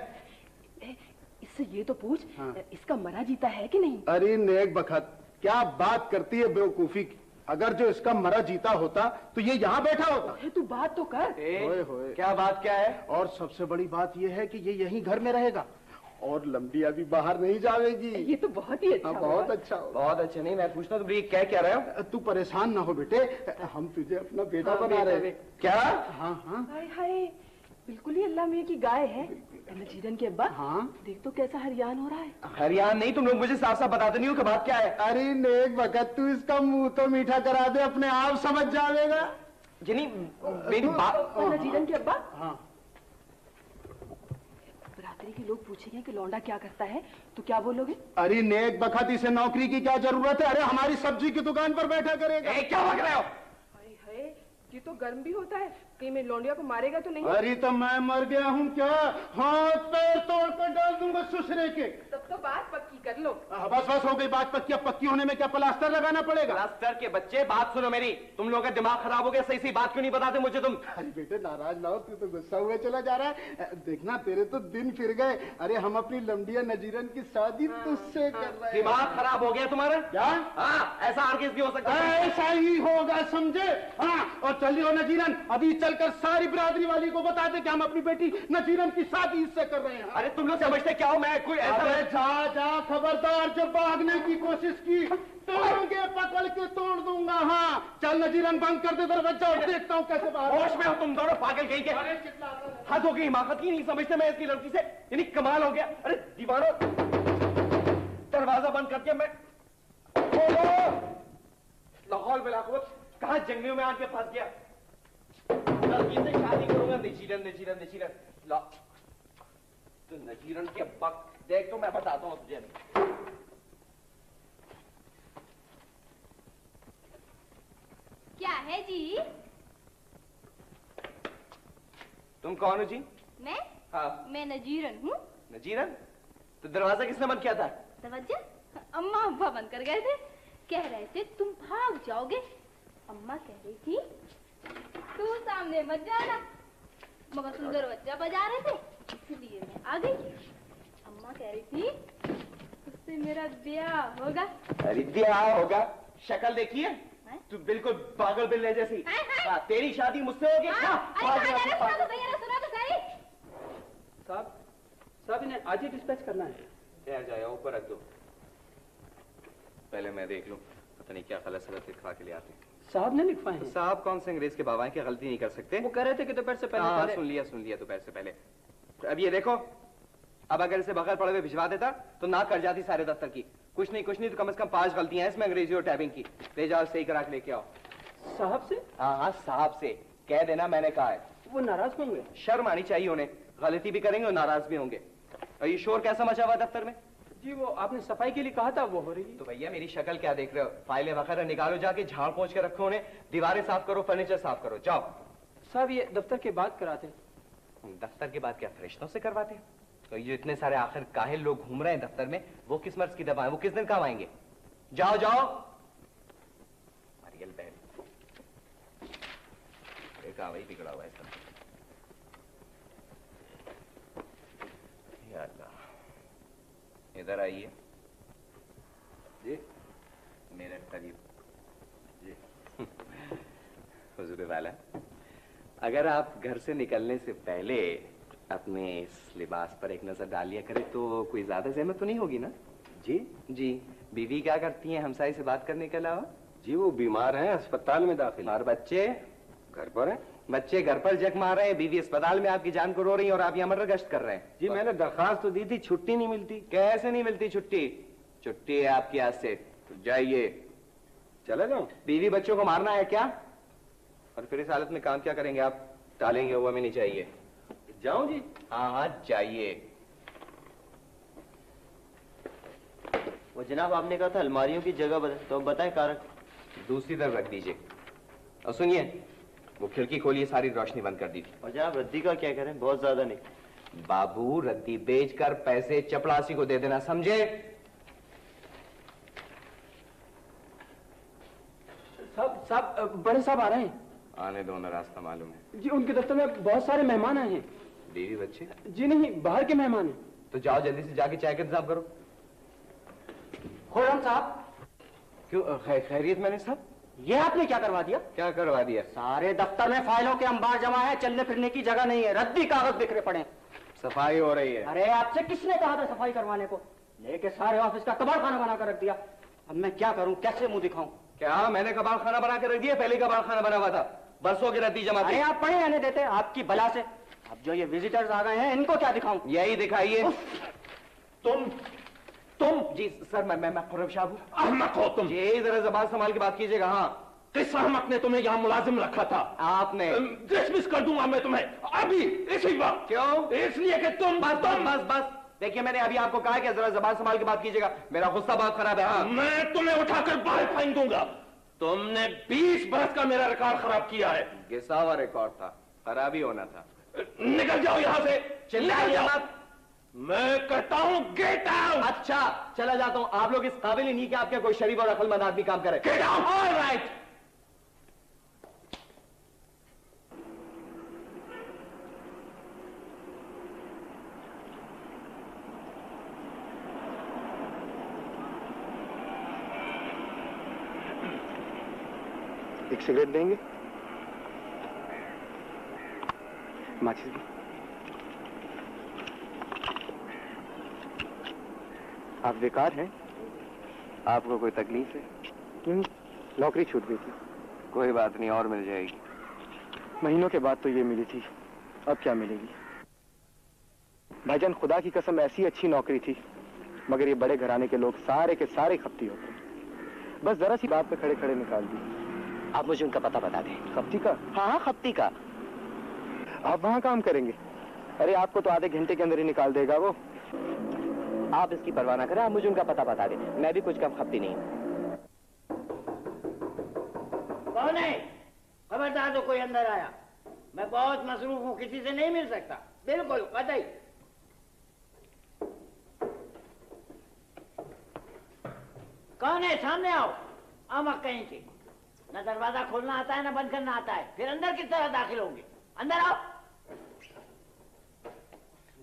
Speaker 11: इससे ये तो पूछ, इसका मरा जीता है कि नहीं?
Speaker 10: अरे नेक बखत, क्या बात करती है बेवकूफी की, अगर जो इसका मरा जीता होता तो ये यहाँ बैठा होता।
Speaker 11: तू बात तो कर।
Speaker 10: होए।
Speaker 1: क्या बात क्या है?
Speaker 10: और सबसे बड़ी बात ये है कि ये यहीं घर में रहेगा और लंबिया भी बाहर नहीं जाएगी।
Speaker 11: ये तो बहुत ही अच्छा।
Speaker 10: बहुत अच्छा।
Speaker 1: बहुत अच्छा। नहीं मैं पूछता तुम क्या रहे हो?
Speaker 10: तू परेशान ना हो बेटे, हम तुझे अपना बेटा बना रहे।
Speaker 1: क्या?
Speaker 10: हाँ।
Speaker 11: हाय बिल्कुल ही अल्लाह मियां की गाय है नजीरन के अब्बा।
Speaker 10: हाँ
Speaker 11: देख तो कैसा हरियान हो रहा है।
Speaker 1: हरियान नहीं, तुम लोग मुझे साफ साफ बताते नहीं हो कि बात क्या है।
Speaker 10: अरे नेक वक्त तू इसका मुंह तो मीठा करा दे, अपने आप समझ जाएगा।
Speaker 1: जिनी मेरी बात।
Speaker 11: नजीरन के अब्बा,
Speaker 10: हाँ
Speaker 11: बरादरी के लोग पूछेंगे कि लौंडा क्या करता है, तो क्या बोलोगे?
Speaker 10: अरे नेक बखत, इसे नौकरी की क्या जरूरत है? अरे हमारी सब्जी की दुकान पर बैठा करेगा।
Speaker 1: क्या बक रहे हो?
Speaker 11: ये तो गर्म भी होता है, कहीं मैं लौंडिया को मारेगा तो नहीं?
Speaker 10: अरे तो मैं मर गया हूँ क्या? हाथ पैर तोड़ कर डाल दूंगा ससुरे के।
Speaker 11: तब तो बात पक्की कर लो।
Speaker 10: बस हो गई बात पक्की। अब पक्की होने में क्या प्लास्टर लगाना पड़ेगा?
Speaker 1: प्लास्टर के बच्चे बात सुनो मेरी, तुम लोगों का दिमाग खराब हो गया, सही सी बात क्यों नहीं बताते मुझे तुम?
Speaker 10: अरे बेटे नाराज ना हो, तू तो गुस्सा हुए चला जा रहा है। देखना तेरे तो दिन फिर गए। अरे हम अपनी लंबिया नजीरन की शादी तुझसे कर रहे हैं।
Speaker 1: दिमाग खराब हो गया तुम्हारा?
Speaker 10: क्या?
Speaker 1: हाँ, ऐसा आर केस भी हो सकता है।
Speaker 10: ऐसा ही होगा, समझे? हाँ, और चलिए नजीरन, अभी चलकर सारी बिरादरी वाली को बता दे कि हम अपनी बेटी नजीरन की शादी इससे कर रहे हैं।
Speaker 1: अरे तुम लोग समझते क्या हो? मैं कोई ऐसा
Speaker 10: जा खबरदार, जब भागने की कोशिश की तो आगे पकड़ के तोड़ दूंगा। हाँ चल नजीरन, बंद कर दे दरवाजा और देखता हूँ कैसे बाहर।
Speaker 1: होश में हो तुम दोनों, पागल कहीं के। हद हो गई, हिमाकत की नहीं समझते मैं इसकी लड़की से, यानी कमाल हो गया। अरे दीवारों, दरवाजा बंद करके मैं लाहौल में कहा जंगलियों में आके फंस गया। लड़की से शादी करूंगा। नजीरन तो नजीरन के वक्त देख, तो मैं बताता हूँ तुझे।
Speaker 3: क्या है जी?
Speaker 1: तुम कौन हो जी?
Speaker 3: मैं?
Speaker 1: हाँ
Speaker 3: मैं नजीरन हूँ।
Speaker 1: नजीरन? तो दरवाजा किसने बंद किया था?
Speaker 3: दरवाजा अम्मा अब्बा बंद कर गए थे, कह रहे थे तुम भाग जाओगे। अम्मा कह रही थी तू सामने मत जाना, मगर तुम दरवाजा बजा रहे थे इसलिए मैं आ गई। अम्मा कह रही थी उससे मेरा ब्याह होगा।
Speaker 1: अरे ब्याह होगा? शक्ल देखिए, तू बिल्कुल पागल बिल्ले जैसी। तेरी शादी मुझसे होगी।
Speaker 8: साहब इन्हें आज ही डिस्पैच करना है।
Speaker 1: आ जाए, ऊपर रख दो, पहले मैं देख लूं, पता नहीं क्या गलत सलत लिखवा के ले आते हैं।
Speaker 8: साहब ने लिखवाए हैं।
Speaker 1: साहब कौन से अंग्रेज के बाबा हैं, क्या गलती नहीं कर सकते?
Speaker 8: वो कह रहे थे कि दोपहर से पहले।
Speaker 1: सुन लिया दोपहर से पहले। अब ये देखो, अब अगर इसे बगैर पढ़े हुए भिजवा देता तो ना कर जाती सारे दफ्तर की। कुछ नहीं तो कम से कम 5 गलतियां हैं इसमें अंग्रेजी और टाइपिंग की। ले जाओ, सही करा के लेके आओ।
Speaker 8: साहब से?
Speaker 1: हाँ साहब से कह देना मैंने कहा है।
Speaker 8: वो नाराज होंगे?
Speaker 1: शर्म आनी चाहिए उन्हें, गलती भी करेंगे और नाराज भी होंगे। और ये शोर कैसा मचा हुआ दफ्तर में?
Speaker 8: जी वो आपने सफाई के लिए कहा था, वो हो रही है।
Speaker 1: तो भैया मेरी शक्ल क्या देख रहे हो? फाइलें वगैरह निकालो, जाके झाड़ पोंछ के रखो उन्हें, दीवारें साफ करो, फर्नीचर साफ करो, जाओ।
Speaker 8: साहब ये दफ्तर के बाद कराते।
Speaker 1: दफ्तर के बाद क्या फरिश्तों से करवाते हैं? तो ये इतने सारे आखिर काहिल लोग घूम रहे हैं दफ्तर में, वो किस मर्ज की दवा है, वो किस दिन काम आएंगे? जाओ मरियल बहन, देखा वही बिगड़ा हुआ है सब। या अल्लाह, इधर आइए जी, मेरे करीब जी। हुजूर वाला, अगर आप घर से निकलने से पहले अपने इस लिबास पर एक नजर डाल लिया करें तो कोई ज्यादा जहमत तो नहीं होगी ना? जी बीवी क्या करती हैं हमसाई से बात करने के अलावा? जी वो बीमार हैं, अस्पताल में दाखिल। और बच्चे घर पर हैं? बच्चे घर पर जग मार रहे हैं, बीवी अस्पताल में आपकी जान को रो रही है और आप यहाँ मर्डर गश्त कर रहे हैं। जी मैंने दरखास्त तो दी थी, छुट्टी नहीं मिलती। कैसे नहीं मिलती छुट्टी? छुट्टी है आपके हाथ से, तो जाइए। चले जाओ? बीवी बच्चों को मारना है क्या? और फिर इस हालत में काम क्या करेंगे आप? टालेंगे, वो हमें नहीं चाहिए। जाऊं जी? हाँ हाँ जाइए।
Speaker 12: वो जनाब आपने कहा था अलमारियों की जगह बदल, तो बताएं कारण।
Speaker 1: दूसरी तरफ रख दीजिए। और सुनिए, वो खिड़की खोलिए, सारी रोशनी बंद कर दीजिए।
Speaker 12: और जनाब रद्दी का क्या करें? बहुत ज्यादा नहीं।
Speaker 1: बाबू रद्दी बेचकर पैसे चपड़ासी को दे देना, समझे?
Speaker 8: सब बड़े साहब आ रहे हैं।
Speaker 1: आने दो ना, रास्ता मालूम है।
Speaker 8: जी उनके दफ्तर में बहुत सारे मेहमान आए हैं।
Speaker 1: बीवी बच्चे?
Speaker 8: जी नहीं, बाहर के मेहमान हैं।
Speaker 1: तो जाओ जल्दी से जाके चाय का इंतजाम करो।
Speaker 8: खुर्रम साहब।
Speaker 1: क्यों खैरियत? मैंने साहब
Speaker 8: ये आपने क्या करवा दिया?
Speaker 1: क्या करवा दिया?
Speaker 8: सारे दफ्तर में फाइलों के अंबार जमा है, चलने फिरने की जगह नहीं है, रद्दी कागज बिखरे पड़े।
Speaker 1: सफाई हो रही है।
Speaker 8: अरे आपसे किसने कहा था सफाई करवाने को? लेके सारे ऑफिस का कबाड़ खाना बना कर रख दिया। अब मैं क्या करूं, कैसे मुंह दिखाऊं?
Speaker 1: क्या मैंने कबाड़ खाना बना के रख दिया? पहले कबाड़ खाना बना हुआ था, बरसों की रद्दी जमा थी।
Speaker 8: अरे आप पढ़े आने देते आपकी भला से। अब जो ये विजिटर्स आ गए हैं, इनको क्या दिखाऊं?
Speaker 1: यही दिखाइए।
Speaker 10: तुम
Speaker 1: जी सर, मैं खुर्रम शाह हूँ।
Speaker 10: अहमक हो तुम।
Speaker 1: जी जरा ज़बान संभाल के बात कीजिएगा। हाँ,
Speaker 10: किस अहमक ने तुम्हें यहाँ मुलाजिम रखा था?
Speaker 1: आपने।
Speaker 10: डिसमिस कर दूंगा मैं तुम्हें अभी, इसी वक्त।
Speaker 1: क्यों?
Speaker 10: इसलिए कि तुम
Speaker 1: बस देखिए, मैंने अभी आपको कहा कि जरा ज़बान संभाल के बात कीजिएगा, मेरा गुस्सा बहुत खराब है। हाँ,
Speaker 10: मैं तुम्हें उठाकर बाहर फेंक दूंगा। तुमने 20 बरस का मेरा रिकॉर्ड खराब किया है।
Speaker 1: घिसा हुआ रिकॉर्ड था, खराब ही होना था।
Speaker 10: निकल जाओ यहाँ से।
Speaker 1: चिल्लाइए मत।
Speaker 10: मैं कहता हूँ गेट आउट।
Speaker 1: अच्छा चला जाता हूँ। आप लोग इस काबिल ही नहीं कि आपके कोई शरीफ और अक्लमंद आदमी काम करे।
Speaker 10: Get out.
Speaker 1: All right.
Speaker 13: एक सिगरेट देंगे? माचिस भी। आप बेकार हैं?
Speaker 1: आपको कोई तकलीफ है?
Speaker 13: क्यों? नौकरी छूट गई थी।
Speaker 1: कोई बात नहीं, और मिल जाएगी।
Speaker 13: महीनों के बाद तो ये मिली थी, अब क्या मिलेगी? भाईजान खुदा की कसम ऐसी अच्छी नौकरी थी, मगर ये बड़े घराने के लोग सारे के सारे खप्ती होते। बस जरा सी बात पे खड़े खड़े निकाल दी।
Speaker 12: आप मुझे उनका पता बता दें।
Speaker 13: खप्ती का?
Speaker 12: हाँ खप्ती का।
Speaker 13: आप वहाँ काम करेंगे? अरे आपको तो आधे घंटे के अंदर ही निकाल देगा वो।
Speaker 12: आप इसकी परवाह ना करें, आप मुझे उनका पता बता दें, मैं भी कुछ कम खप्ती नहीं हूँ।
Speaker 5: कौन है? खबरदार तो कोई अंदर आया। मैं बहुत मसरूफ हूँ, किसी से नहीं मिल सकता। बिल्कुल कतई। कौन है? सामने आओ। आमक कहीं की। न दरवाजा खोलना आता है, न बंद करना आता है, फिर अंदर किस तरह दाखिल होंगे? अंदर आओ।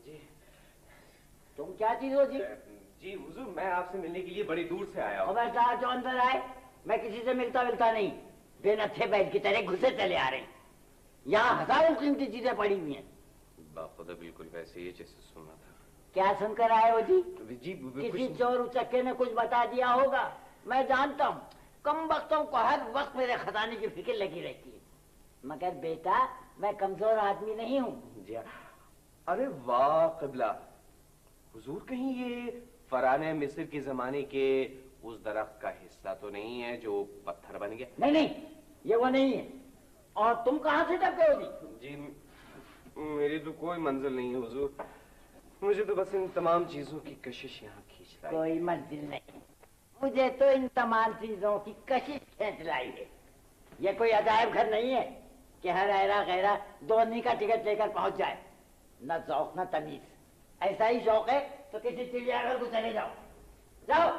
Speaker 1: जी।
Speaker 5: तुम क्या चीज हो जी?
Speaker 1: जी हुजूर, मैं आपसे मिलने के लिए बड़ी दूर से आया हूँ।
Speaker 5: खबरदार जो अंदर आए, मैं किसी से मिलता नहीं। बेनत्थे बैठ की तरह घुसे चले आ रहे हैं। यहाँ हजारों कीमती चीजें पड़ी हुई हैं।
Speaker 1: बाखुदा बिल्कुल वैसे ही जैसे सुना था।
Speaker 5: क्या सुनकर आए हो जी?
Speaker 1: जी
Speaker 5: किसी चोर उचक्के ने कुछ बता दिया होगा। मैं जानता हूँ, कम वक्तों को हर वक्त मेरे खजाने की फिक्र लगी रहती है। मगर बेटा, मैं कमजोर आदमी नहीं हूँ।
Speaker 1: जी अरे वाह क़िबला, हुजूर कहीं ये फराने मिस्र के जमाने के उस दरख्त का हिस्सा तो नहीं है जो पत्थर बन गया?
Speaker 5: नहीं, ये वो नहीं है। और तुम कहाँ से टपके हो जी?
Speaker 1: जी मेरी तो कोई मंजिल नहीं है हुजूर, मुझे तो बस इन तमाम चीजों की कशिश यहाँ खींच लाई।
Speaker 5: कोई मंजिल नहीं, मुझे तो इन तमाम चीजों की कशिश खींच लाई है। ये कोई अजायब घर नहीं है कि हर ऐरा गैरा 2 आदमी का टिकट लेकर पहुंच जाए। न शौक न तमीज। ऐसा ही शौक है तो किसी चिड़ियाघर को चले जाओ। जाओ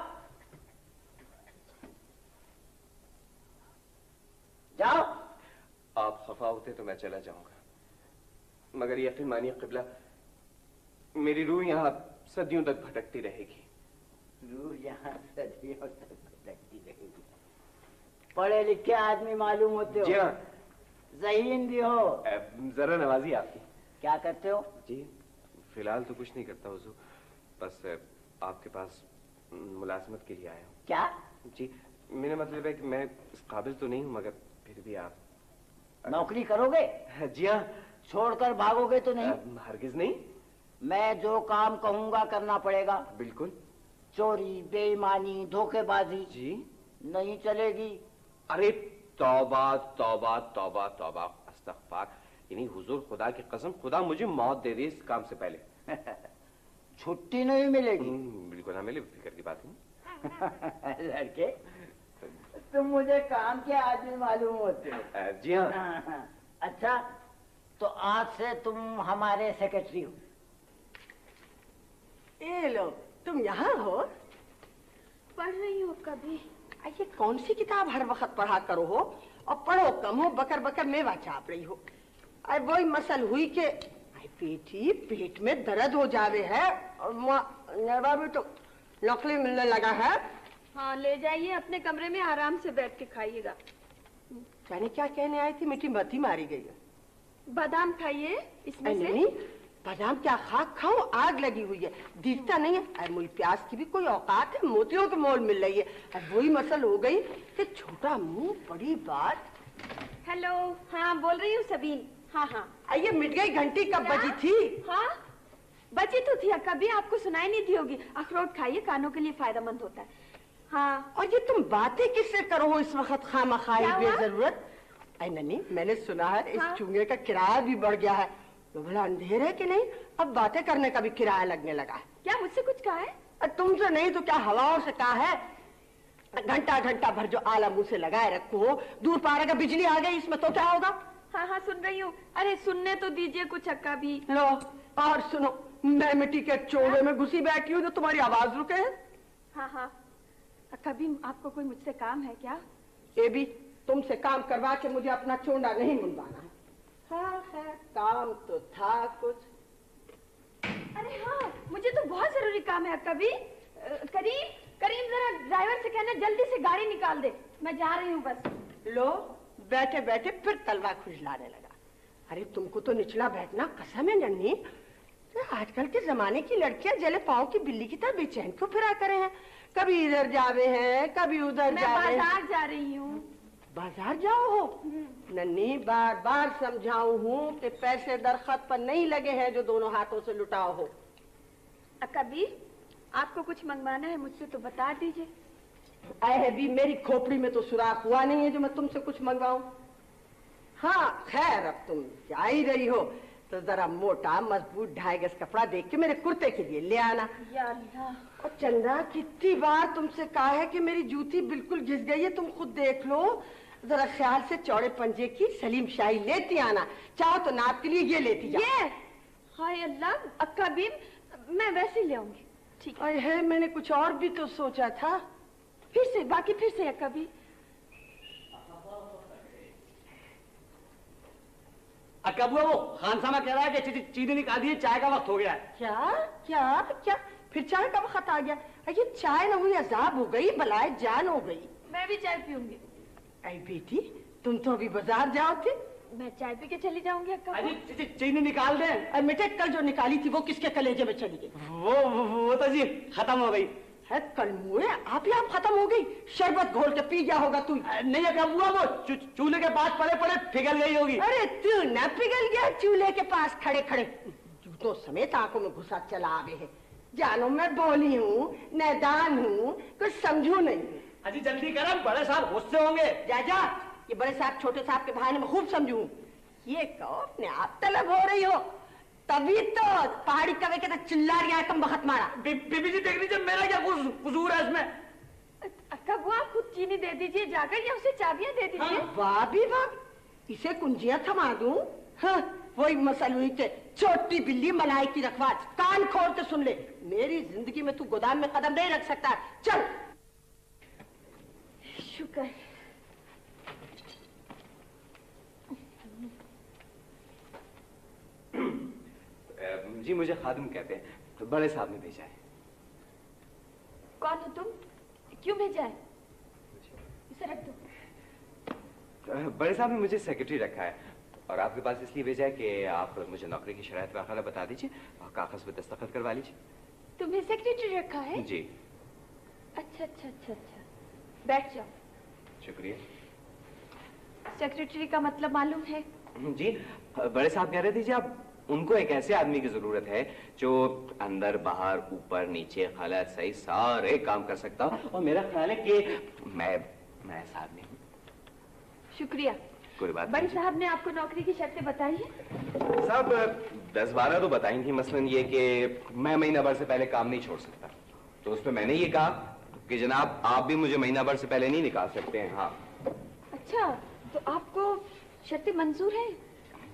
Speaker 5: जाओ।
Speaker 1: आप खफा होते तो मैं चला जाऊंगा, मगर यकीन मानिए क़िबला, मेरी रूह यहाँ सदियों तक भटकती रहेगी।
Speaker 5: रूह यहाँ सदियों तक भटकती रहेगी? पढ़े लिखे आदमी मालूम होते हो।
Speaker 1: जी हाँ।
Speaker 5: ज़हीन भी हो।
Speaker 1: जरा नवाजी आपकी।
Speaker 5: क्या करते हो?
Speaker 1: जी फिलहाल तो कुछ नहीं करता हुजूर, बस आपके पास मुलाजमत के लिए आया हूँ।
Speaker 5: क्या?
Speaker 1: जी मेरा मतलब है कि मैं इस काबिल तो नहीं हूँ, मगर फिर भी आप
Speaker 14: नौकरी करोगे?
Speaker 1: जी हाँ।
Speaker 14: छोड़कर भागोगे तो नहीं?
Speaker 1: हरगिज नहीं।
Speaker 14: मैं जो काम कहूंगा करना पड़ेगा।
Speaker 1: बिल्कुल।
Speaker 14: चोरी, बेईमानी, धोखेबाजी
Speaker 1: जी
Speaker 14: नहीं चलेगी।
Speaker 1: अरे तौबा तौबा तौबा तौबा, अस्तगफार। यानी हुजूर खुदा की कसम, खुदा मुझे मौत दे दे इस काम से पहले।
Speaker 14: छुट्टी नहीं मिलेगी?
Speaker 1: बिल्कुल ना मिले, फिक्र की बात नहीं।
Speaker 14: लड़के, तुम मुझे काम के आदमी मालूम होते हो।
Speaker 1: जी हाँ।
Speaker 14: अच्छा, तो आज से तुम हमारे सेक्रेटरी हो।
Speaker 11: ए लो, तुम यहाँ हो?
Speaker 3: पढ़ रही हो कभी?
Speaker 11: ये कौन सी किताब हर वक्त पढ़ा करो हो, और पढ़ो कम हो, बकर बकर मेवा चाप रही हो। अरे वही मसल हुई के बेटी पेट में दर्द हो जावे है, और नेवा भी तो नकली मिलने लगा है।
Speaker 3: हाँ, ले जाइए अपने कमरे में, आराम से बैठ के खाइएगा।
Speaker 11: जाने क्या कहने आई थी, मिठी मती मारी गई है।
Speaker 3: बादाम खाइए इसमें से।
Speaker 11: नहीं, बादाम क्या खाक खाओ, आग लगी हुई है, दिखता नहीं है। अरे मुझे प्याज की भी कोई औकात है, मोतियों के मोल मिल रही है। अब वही मसल हो गई कि छोटा मुंह बड़ी बात।
Speaker 3: हेलो, हाँ बोल रही हूँ सबीन। हाँ हाँ,
Speaker 11: ये मिट गई घंटी कब बजी थी?
Speaker 3: हाँ बची तो थी, कभी आपको सुनाई नहीं दी होगी। अखरोट खाइए, कानों के लिए फायदेमंद होता है। हाँ।
Speaker 11: और ये तुम बातें किससे करो हो इस वक्त खामखाई बेजरूरत? अरे नन्ही, मैंने सुना है इस चूंगे का किराया भी बढ़ गया है। तो भला अंधेर है कि नहीं, अब बातें करने का भी किराया लगने लगा है।
Speaker 3: क्या मुझसे कुछ कहा है?
Speaker 11: तुमसे नहीं तो क्या हवाओं से कहा है। घंटा घंटा भर जो आला मुंह से लगाए रखो, दूर पारा का बिजली आ गई, इसमें तो क्या होगा?
Speaker 3: हाँ हाँ सुन रही हूँ। अरे सुनने तो दीजिए कुछ अक्का भी।
Speaker 11: लो और सुनो, मैं मिट्टी के चोड़े में घुसी बैठी हूँ तो तुम्हारी आवाज रुके है।
Speaker 3: हाँ हाँ, अक्का भी आपको कोई मुझसे काम है क्या?
Speaker 11: ये भी तुमसे काम करवा के मुझे अपना चोंडा नहीं मुंडवाना है। हाँ है, काम तो था कुछ।
Speaker 3: अरे हाँ, मुझे तो बहुत जरूरी काम है अक्का भी। करीम जरा ड्राइवर से कहना जल्दी से गाड़ी निकाल दे, मैं जा रही हूँ बस।
Speaker 11: लो बैठे बैठे फिर तलवा खुजलाने लगा। अरे तुमको तो निचला बैठना कसम है नन्ही। आजकल के जमाने की लड़कियां जले पाँव की बिल्ली की तरह बेचैन क्यों फिरा करे हैं? कभी इधर जावे हैं, कभी उधर जावे।
Speaker 3: मैं बाजार जा रही हूँ।
Speaker 11: बाजार जाओ हो? नन्ही, बार बार समझाऊं हूँ कि पैसे दरख्त पर नहीं लगे हैं जो दोनों हाथों से लुटाओ हो।
Speaker 3: कभी आपको कुछ मंगवाना है मुझसे तो बता दीजिए।
Speaker 11: अरे भी मेरी खोपड़ी में तो सुराख हुआ नहीं है जो मैं तुमसे कुछ मंगवाऊं। हाँ खैर, अब तुम जा ही रही हो तो जरा मोटा मजबूत 2.5 गज कपड़ा देख के मेरे कुर्ते के लिए ले आना।
Speaker 3: या अल्लाह।
Speaker 11: और चंदा, कितनी बार तुमसे कहा है कि मेरी जूती बिल्कुल घिस गई है, तुम खुद देख लो। जरा ख्याल से चौड़े पंजे की सलीम शाही लेती आना, चाहो तो नाप के लिए ये लेती जाओ।
Speaker 3: ये हाय अल्लाह, अक्का भी मैं वैसे ले आऊंगी। ठीक
Speaker 11: है, मैंने कुछ और भी तो सोचा था।
Speaker 3: फिर से अक्का भी।
Speaker 8: अक्का बुआ, वो खान सामा कह रहा है कि चीनी निकाल दिए, चाय का वक्त हो गया है।
Speaker 11: क्या क्या क्या? फिर चाय का वक्त आ गया? ये चाय न हुई अजाब हो गई, बलाए जान हो गई।
Speaker 3: मैं भी चाय पीऊंगी।
Speaker 11: अरे बेटी, तुम तो अभी बाजार जाओ थे।
Speaker 3: मैं चाय पी के चली जाऊंगी अक्का।
Speaker 8: अरे चीनी निकाल दे।
Speaker 11: अरे बेटे, कल जो निकाली थी वो किसके कलेजे में चली गई?
Speaker 8: वो तो जी खत्म हो गई
Speaker 11: है। कल मुए आप ही आप खत्म हो गई? शरबत घोल के पी गया होगा तू।
Speaker 8: नहीं अक्का बुआ, वो चूल्हे के पास पड़े पड़े पिघल गई होगी।
Speaker 11: अरे तू न पिघल गया चूल्हे के पास खड़े खड़े, जूतों समेत आंखों में घुसा चला आवे है। जानो मैं बोली हूँ, नैदान हूँ, कुछ समझू नहीं।
Speaker 8: अजी जल्दी करो, बड़े साहब गुस्से होंगे।
Speaker 11: जा, ये बड़े साहब छोटे साहब के भाई में खूब समझू। ये कहो अपने आप तलब हो रही हो, तभी तो पहाड़ी कवे के तो चिल्ला रही है कम बखत मारा।
Speaker 8: बीबी जी देख लीजिए, मेरा क्या कसूर है इसमें?
Speaker 3: अक्का बुआ, खुद चीनी दे दीजिए जाकर, या उसे चाबियां दे दीजिए।
Speaker 11: वाह भी वाह, इसे कुंजियां थमा दूं? हाँ, वही मसल हुई के छोटी बिल्ली मलाई की रखवाज। कान खोल के सुन ले, मेरी जिंदगी में तू गोदाम में कदम नहीं रख सकता। चल।
Speaker 3: शुक्र।
Speaker 1: जी मुझे खादिम कहते हैं, तो बड़े साहब ने भेजा है।
Speaker 3: कौन हो तुम? क्यों भेजा है? इसे रख दो।
Speaker 1: बड़े साहब ने मुझे सेक्रेटरी रखा है और आपके पास इसलिए भेजा है कि आप मुझे नौकरी की शराइत वगैरह बता दीजिए और कागज पे दस्तखत करवा लीजिए।
Speaker 3: तुम्हें सेक्रेटरी रखा है?
Speaker 1: जी।
Speaker 3: अच्छा अच्छा अच्छा अच्छा। बैठ जाओ।
Speaker 7: शुक्रिया।
Speaker 3: सेक्रेटरी का मतलब मालूम है?
Speaker 7: जी, बड़े साहब कह रहे थे जी आप उनको एक ऐसे आदमी की जरूरत है जो अंदर बाहर ऊपर नीचे खलत सही सारे काम कर सकता हो, और मेरा ख्याल है कि मैं ऐसा आदमी हूँ।
Speaker 3: शुक्रिया।
Speaker 7: कोई बात
Speaker 3: बड़े साहब ने आपको नौकरी की शर्तें बताई है?
Speaker 7: साहब 10-12 तो बताई थी, मसलन ये कि मैं महीना भर से पहले काम नहीं छोड़ सकता, तो उस पर मैंने ये कहा कि जनाब आप भी मुझे महीना भर से पहले नहीं निकाल सकते हैं। हाँ।
Speaker 3: अच्छा, तो आपको शर्तें मंजूर हैं?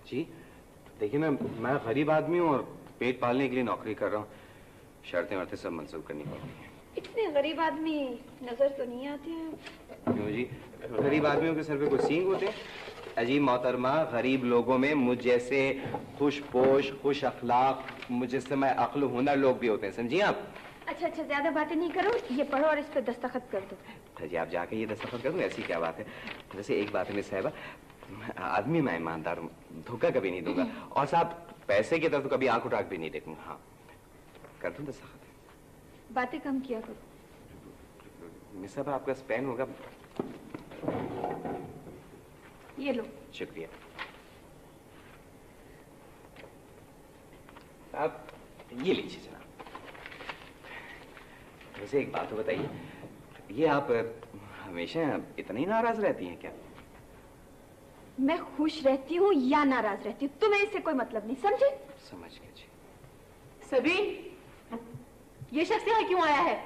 Speaker 7: जी देखिए ना, मैं गरीब आदमी हूँ और पेट पालने के लिए नौकरी कर रहा हूँ, शर्तें वर्तें सब मंजूर करनी पड़ती हैं।
Speaker 3: इतने गरीब आदमी नजर तो नहीं आते हैं।
Speaker 7: क्यों जी, गरीब आदमियों के सर पे कोई सींग होते हैं? अजीब मोहतरमा, गरीब लोगों में मुझ जैसे खुशपोश खुश अखलाक मुजस्समा अक्ल हुनर लोग भी होते हैं, समझिए आप।
Speaker 3: अच्छा अच्छा, ज्यादा बातें नहीं करो, ये पढ़ो और इस पे दस्तखत कर दो।
Speaker 7: जी आप जाके ये दस्तखत कर दो, ऐसी क्या बात है। वैसे एक बात है मिस साहिबा, आदमी मैं ईमानदार हूँ, धोखा कभी नहीं दूंगा, और साहब पैसे की तरफ तो कभी आंख उठा के भी नहीं देखूंगा। हाँ कर दूं दस्तखत।
Speaker 3: बातें कम किया करो।
Speaker 7: मिस साहिबा आपका पेन होगा?
Speaker 3: ये लो।
Speaker 7: शुक्रिया। आप ये लीजिए जनाब। वैसे एक बात तो बताइए, ये आप हमेशा इतना ही नाराज रहती हैं क्या?
Speaker 3: मैं खुश रहती हूँ या नाराज रहती हूँ तुम्हें इससे कोई मतलब नहीं, समझे?
Speaker 7: समझ गए जी।
Speaker 6: सबीन, ये शख्स यहाँ क्यों आया है?